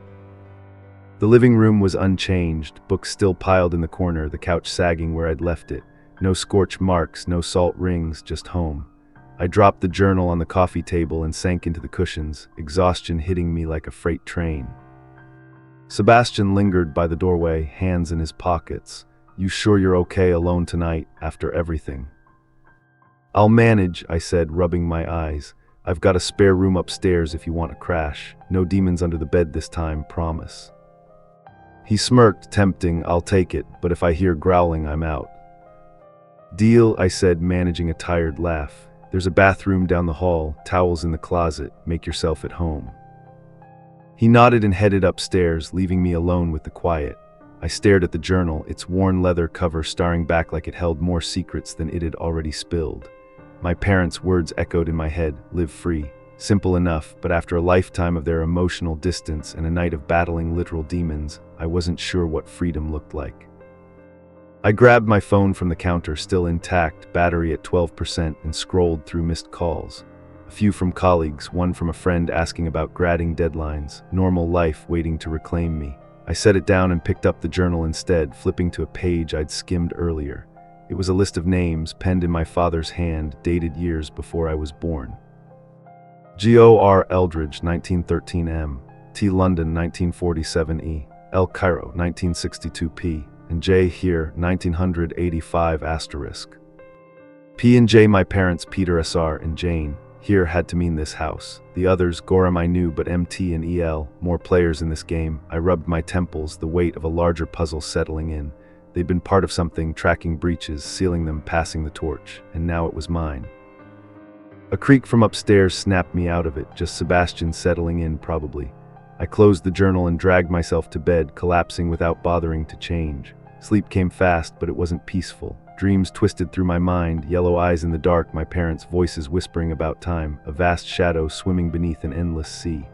The living room was unchanged, books still piled in the corner, the couch sagging where I'd left it. No scorch marks, no salt rings, just home. I dropped the journal on the coffee table and sank into the cushions, exhaustion hitting me like a freight train. Sebastian lingered by the doorway, hands in his pockets. "You sure you're okay alone tonight, after everything?" "I'll manage," I said, rubbing my eyes. "I've got a spare room upstairs if you want to crash. No demons under the bed this time, promise." He smirked, tempting. "I'll take it, but if I hear growling, I'm out." "Deal," I said, managing a tired laugh. "There's a bathroom down the hall, towels in the closet. Make yourself at home." He nodded and headed upstairs, leaving me alone with the quiet. I stared at the journal, its worn leather cover staring back like it held more secrets than it had already spilled. My parents' words echoed in my head, "Live free." Simple enough, but after a lifetime of their emotional distance and a night of battling literal demons, I wasn't sure what freedom looked like. I grabbed my phone from the counter, still intact, battery at 12%, and scrolled through missed calls. A few from colleagues, one from a friend asking about grading deadlines, normal life waiting to reclaim me. I set it down and picked up the journal instead, flipping to a page I'd skimmed earlier. It was a list of names, penned in my father's hand, dated years before I was born. Gor Eldridge, 1913 M. T. London, 1947 E. L. Cairo, 1962 P. And J. here, 1985 asterisk. P and J, my parents, Peter S.R. and Jane. Here had to mean this house. The others, Gorham I knew, but MT and EL, more players in this game. I rubbed my temples, the weight of a larger puzzle settling in. They'd been part of something, tracking breaches, sealing them, passing the torch, and now it was mine. A creak from upstairs snapped me out of it, just Sebastian settling in, probably. I closed the journal and dragged myself to bed, collapsing without bothering to change. Sleep came fast, but it wasn't peaceful. Dreams twisted through my mind, yellow eyes in the dark, my parents' voices whispering about time, a vast shadow swimming beneath an endless sea.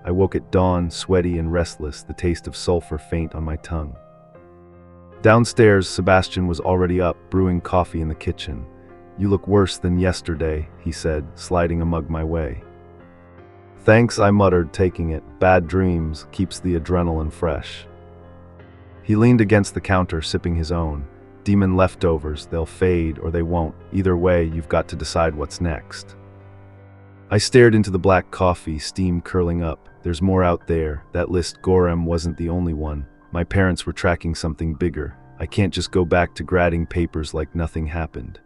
I woke at dawn, sweaty and restless, the taste of sulfur faint on my tongue. Downstairs, Sebastian was already up, brewing coffee in the kitchen. "You look worse than yesterday," he said, sliding a mug my way. "Thanks," I muttered, taking it. "Bad dreams, keeps the adrenaline fresh." He leaned against the counter, sipping his own. "Demon leftovers, they'll fade or they won't. Either way, you've got to decide what's next." I stared into the black coffee, steam curling up. There's more out there. That list, Gorham wasn't the only one. My parents were tracking something bigger. I can't just go back to grading papers like nothing happened.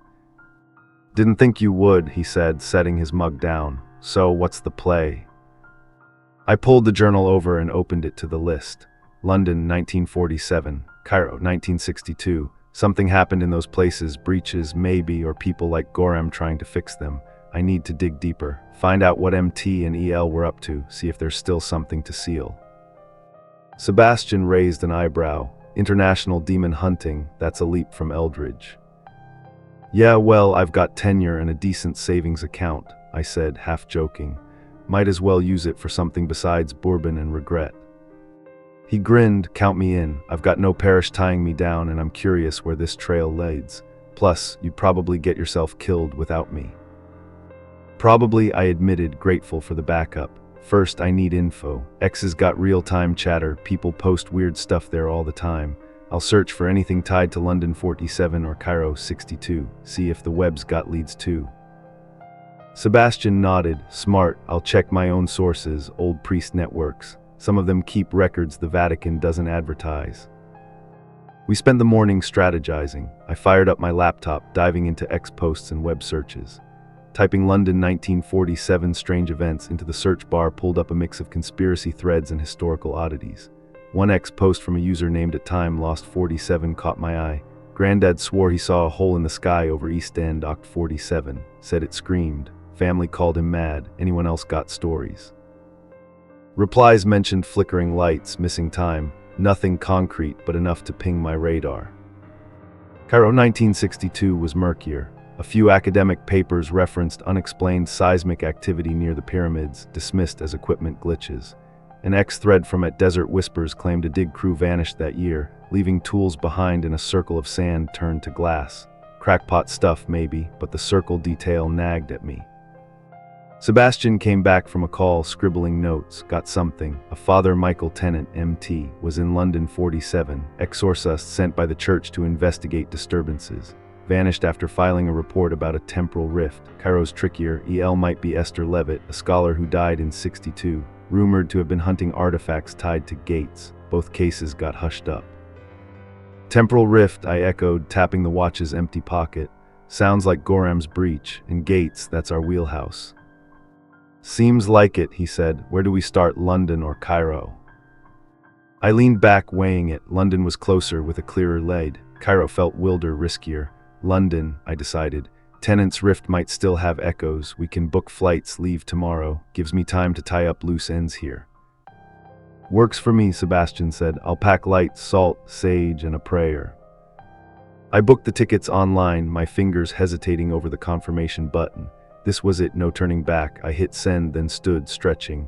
"Didn't think you would," he said, setting his mug down. "So, what's the play?" I pulled the journal over and opened it to the list. London, 1947. Cairo, 1962. Something happened in those places, breaches, maybe, or people like Gorham trying to fix them. I need to dig deeper, find out what MT and EL were up to, see if there's still something to seal. Sebastian raised an eyebrow. "International demon hunting, that's a leap from Eldridge." "Yeah, well, I've got tenure and a decent savings account," I said, half joking. "Might as well use it for something besides bourbon and regret." He grinned. "Count me in. I've got no parish tying me down, and I'm curious where this trail leads. Plus, you'd probably get yourself killed without me." "Probably," I admitted, grateful for the backup. "First, I need info. X's got real-time chatter. People post weird stuff there all the time. I'll search for anything tied to London 47 or Cairo 62. See if the web's got leads too." Sebastian nodded. "Smart. I'll check my own sources, old priest networks. Some of them keep records the Vatican doesn't advertise." We spent the morning strategizing. I fired up my laptop, diving into X posts and web searches. Typing London 1947 strange events into the search bar pulled up a mix of conspiracy threads and historical oddities. One X post from a user named at time Lost 47 caught my eye. Granddad swore he saw a hole in the sky over East End Oct 47, said it screamed. Family called him mad. Anyone else got stories? Replies mentioned flickering lights, missing time. Nothing concrete, but enough to ping my radar. Cairo 1962 was murkier. A few academic papers referenced unexplained seismic activity near the pyramids, dismissed as equipment glitches. An X thread from At Desert Whispers claimed a dig crew vanished that year, leaving tools behind in a circle of sand turned to glass. Crackpot stuff, maybe, but the circle detail nagged at me. Sebastian came back from a call, scribbling notes. Got something. A Father Michael Tennant, MT, was in London 47, exorcist sent by the church to investigate disturbances. Vanished after filing a report about a temporal rift. Cairo's trickier. EL might be Esther Levitt, a scholar who died in 62, rumored to have been hunting artifacts tied to gates. Both cases got hushed up. Temporal rift, I echoed, tapping the watch's empty pocket. Sounds like Goram's breach, and gates, that's our wheelhouse. Seems like it, he said. Where do we start, London or Cairo? I leaned back, weighing it. London was closer, with a clearer lead. Cairo felt wilder, riskier. London, I decided. Tennant's rift might still have echoes. We can book flights, leave tomorrow. Gives me time to tie up loose ends here. Works for me, Sebastian said. I'll pack light, salt, sage, and a prayer. I booked the tickets online, my fingers hesitating over the confirmation button. This was it, no turning back. I hit send, then stood, stretching.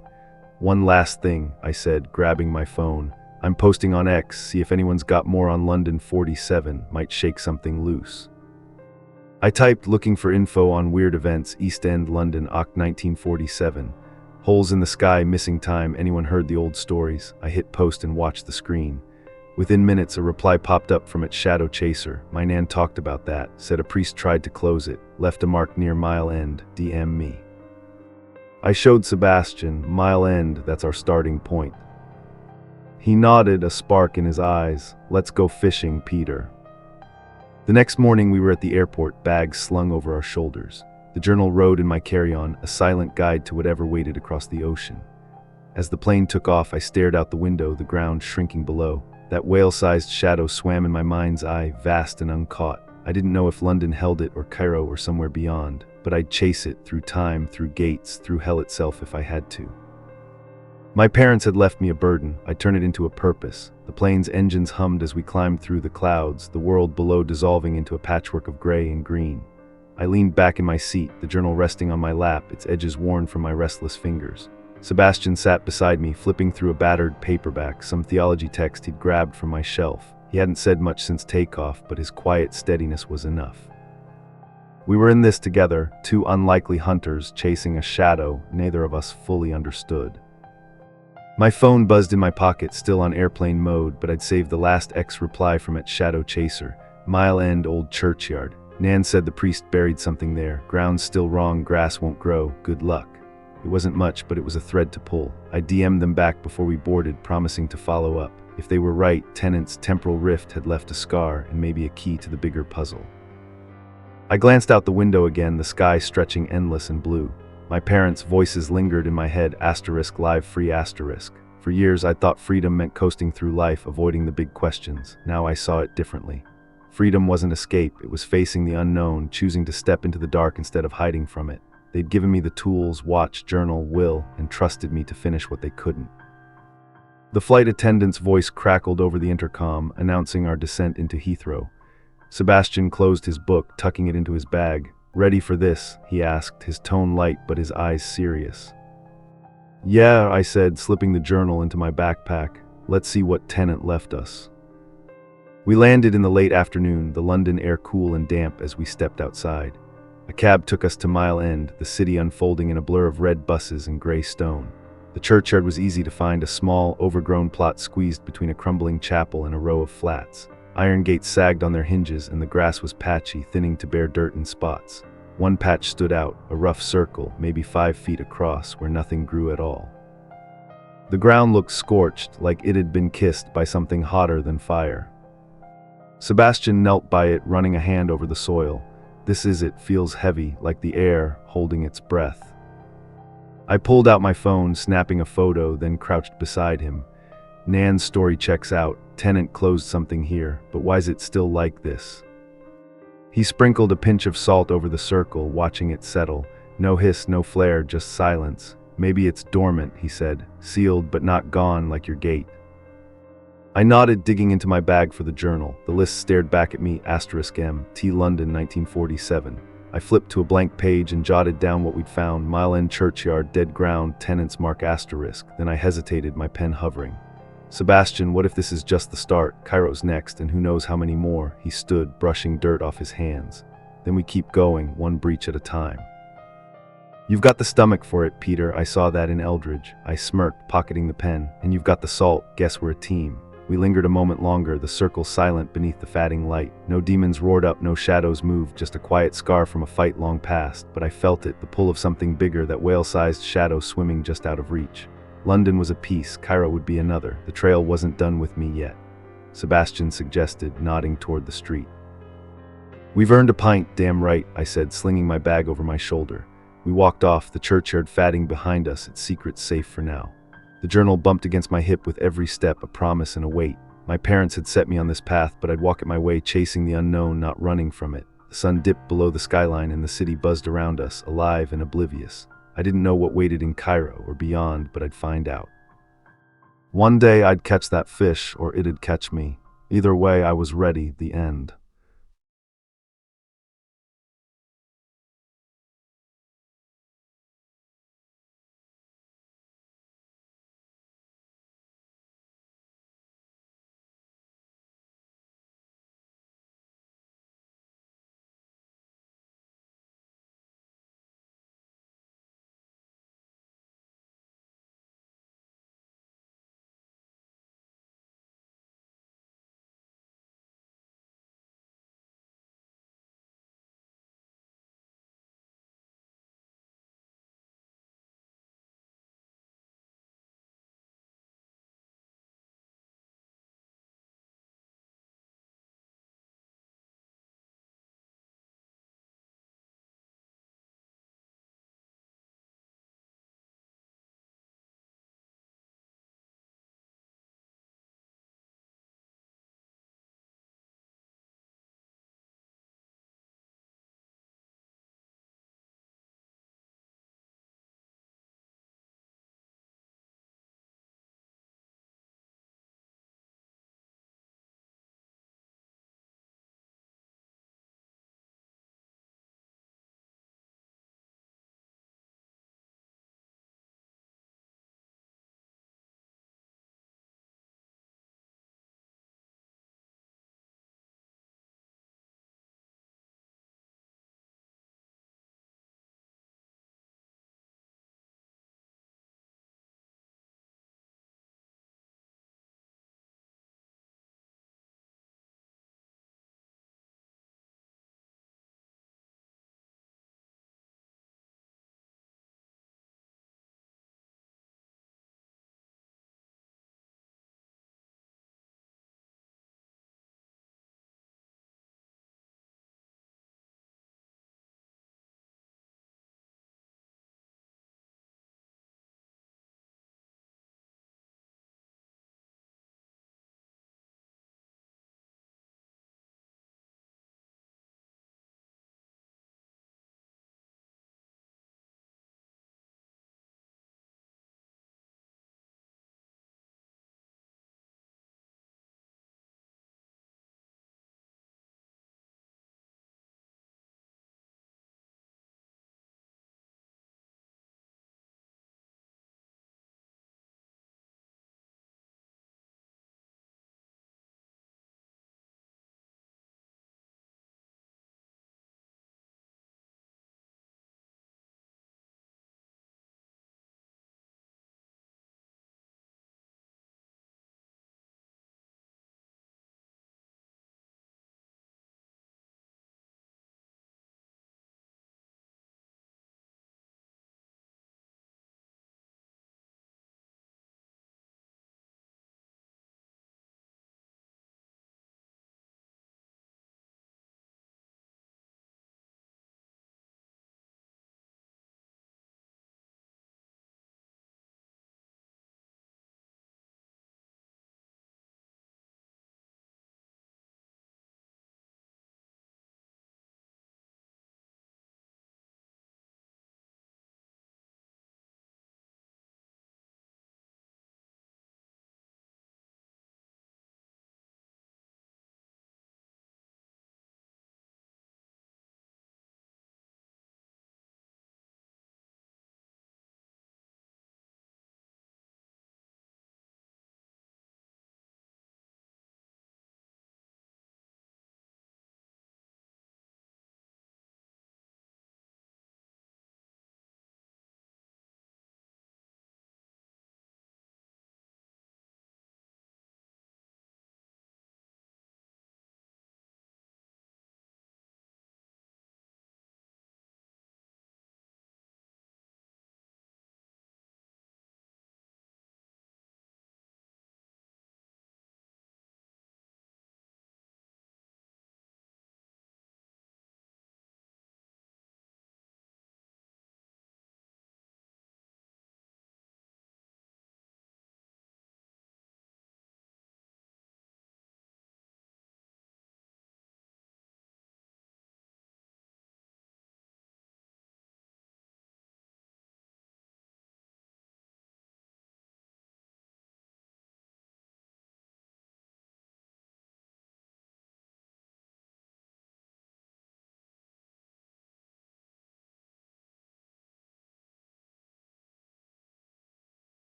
One last thing, I said, grabbing my phone. I'm posting on X, see if anyone's got more on London 47, might shake something loose. I typed, looking for info on weird events, East End, London, Oct 1947. Holes in the sky, missing time, anyone heard the old stories? I hit post and watched the screen. Within minutes, a reply popped up from its shadow chaser. My Nan talked about that, said a priest tried to close it, left a mark near Mile End, DM me. I showed Sebastian, Mile End, that's our starting point. He nodded, a spark in his eyes. Let's go fishing, Peter. The next morning we were at the airport, bags slung over our shoulders. The journal rode in my carry-on, a silent guide to whatever waited across the ocean. As the plane took off, I stared out the window, the ground shrinking below. That whale-sized shadow swam in my mind's eye, vast and uncaught. I didn't know if London held it or Cairo or somewhere beyond, but I'd chase it through time, through gates, through hell itself if I had to. My parents had left me a burden. I'd turn it into a purpose. The plane's engines hummed as we climbed through the clouds, the world below dissolving into a patchwork of gray and green. I leaned back in my seat, the journal resting on my lap, its edges worn from my restless fingers. Sebastian sat beside me, flipping through a battered paperback, some theology text he'd grabbed from my shelf. He hadn't said much since takeoff, but his quiet steadiness was enough. We were in this together, two unlikely hunters chasing a shadow neither of us fully understood. My phone buzzed in my pocket, still on airplane mode, but I'd saved the last X reply from its shadow chaser. Mile End, old churchyard. Nan said the priest buried something there. Ground's still wrong, grass won't grow. Good luck. It wasn't much, but it was a thread to pull. I DM'd them back before we boarded, promising to follow up. If they were right, Tennant's temporal rift had left a scar and maybe a key to the bigger puzzle. I glanced out the window again, the sky stretching endless and blue. My parents' voices lingered in my head, asterisk live free asterisk. For years I'd thought freedom meant coasting through life, avoiding the big questions. Now I saw it differently. Freedom wasn't escape, it was facing the unknown, choosing to step into the dark instead of hiding from it. They'd given me the tools, watch, journal, will, and trusted me to finish what they couldn't. The flight attendant's voice crackled over the intercom, announcing our descent into Heathrow. Sebastian closed his book, tucking it into his bag. Ready for this? He asked, his tone light but his eyes serious. Yeah, I said, slipping the journal into my backpack. Let's see what Tennant left us. We landed in the late afternoon, the London air cool and damp as we stepped outside. A cab took us to Mile End, the city unfolding in a blur of red buses and gray stone. The churchyard was easy to find, a small, overgrown plot squeezed between a crumbling chapel and a row of flats. Iron gates sagged on their hinges, and the grass was patchy, thinning to bare dirt in spots. One patch stood out, a rough circle, maybe 5 feet across, where nothing grew at all. The ground looked scorched, like it had been kissed by something hotter than fire. Sebastian knelt by it, running a hand over the soil. This is it, feels heavy, like the air holding its breath. I pulled out my phone, snapping a photo, then crouched beside him. Nan's story checks out. Tennant closed something here, but why's it still like this? He sprinkled a pinch of salt over the circle, watching it settle. No hiss, no flare, just silence. Maybe it's dormant, he said, sealed but not gone like your gate. I nodded, digging into my bag for the journal. The list stared back at me, *M, T London 1947. I flipped to a blank page and jotted down what we'd found: Mile End Churchyard, dead ground, Tennant's mark *. Then I hesitated, my pen hovering. Sebastian, what if this is just the start? Cairo's next, and who knows how many more. He stood, brushing dirt off his hands. Then we keep going, one breach at a time. You've got the stomach for it, Peter. I saw that in Eldridge. I smirked, pocketing the pen. And you've got the salt. Guess we're a team. We lingered a moment longer, the circle silent beneath the fading light. No demons roared up, no shadows moved, just a quiet scar from a fight long past. But I felt it, the pull of something bigger, that whale-sized shadow swimming just out of reach. London was a piece, Cairo would be another. The trail wasn't done with me yet. Sebastian suggested, nodding toward the street. We've earned a pint, damn right, I said, slinging my bag over my shoulder. We walked off, the churchyard fading behind us, its secret safe for now. The journal bumped against my hip with every step, a promise and a weight. My parents had set me on this path, but I'd walk it my way, chasing the unknown, not running from it. The sun dipped below the skyline and the city buzzed around us, alive and oblivious. I didn't know what waited in Cairo or beyond, but I'd find out. One day I'd catch that fish, or it'd catch me. Either way, I was ready, the end.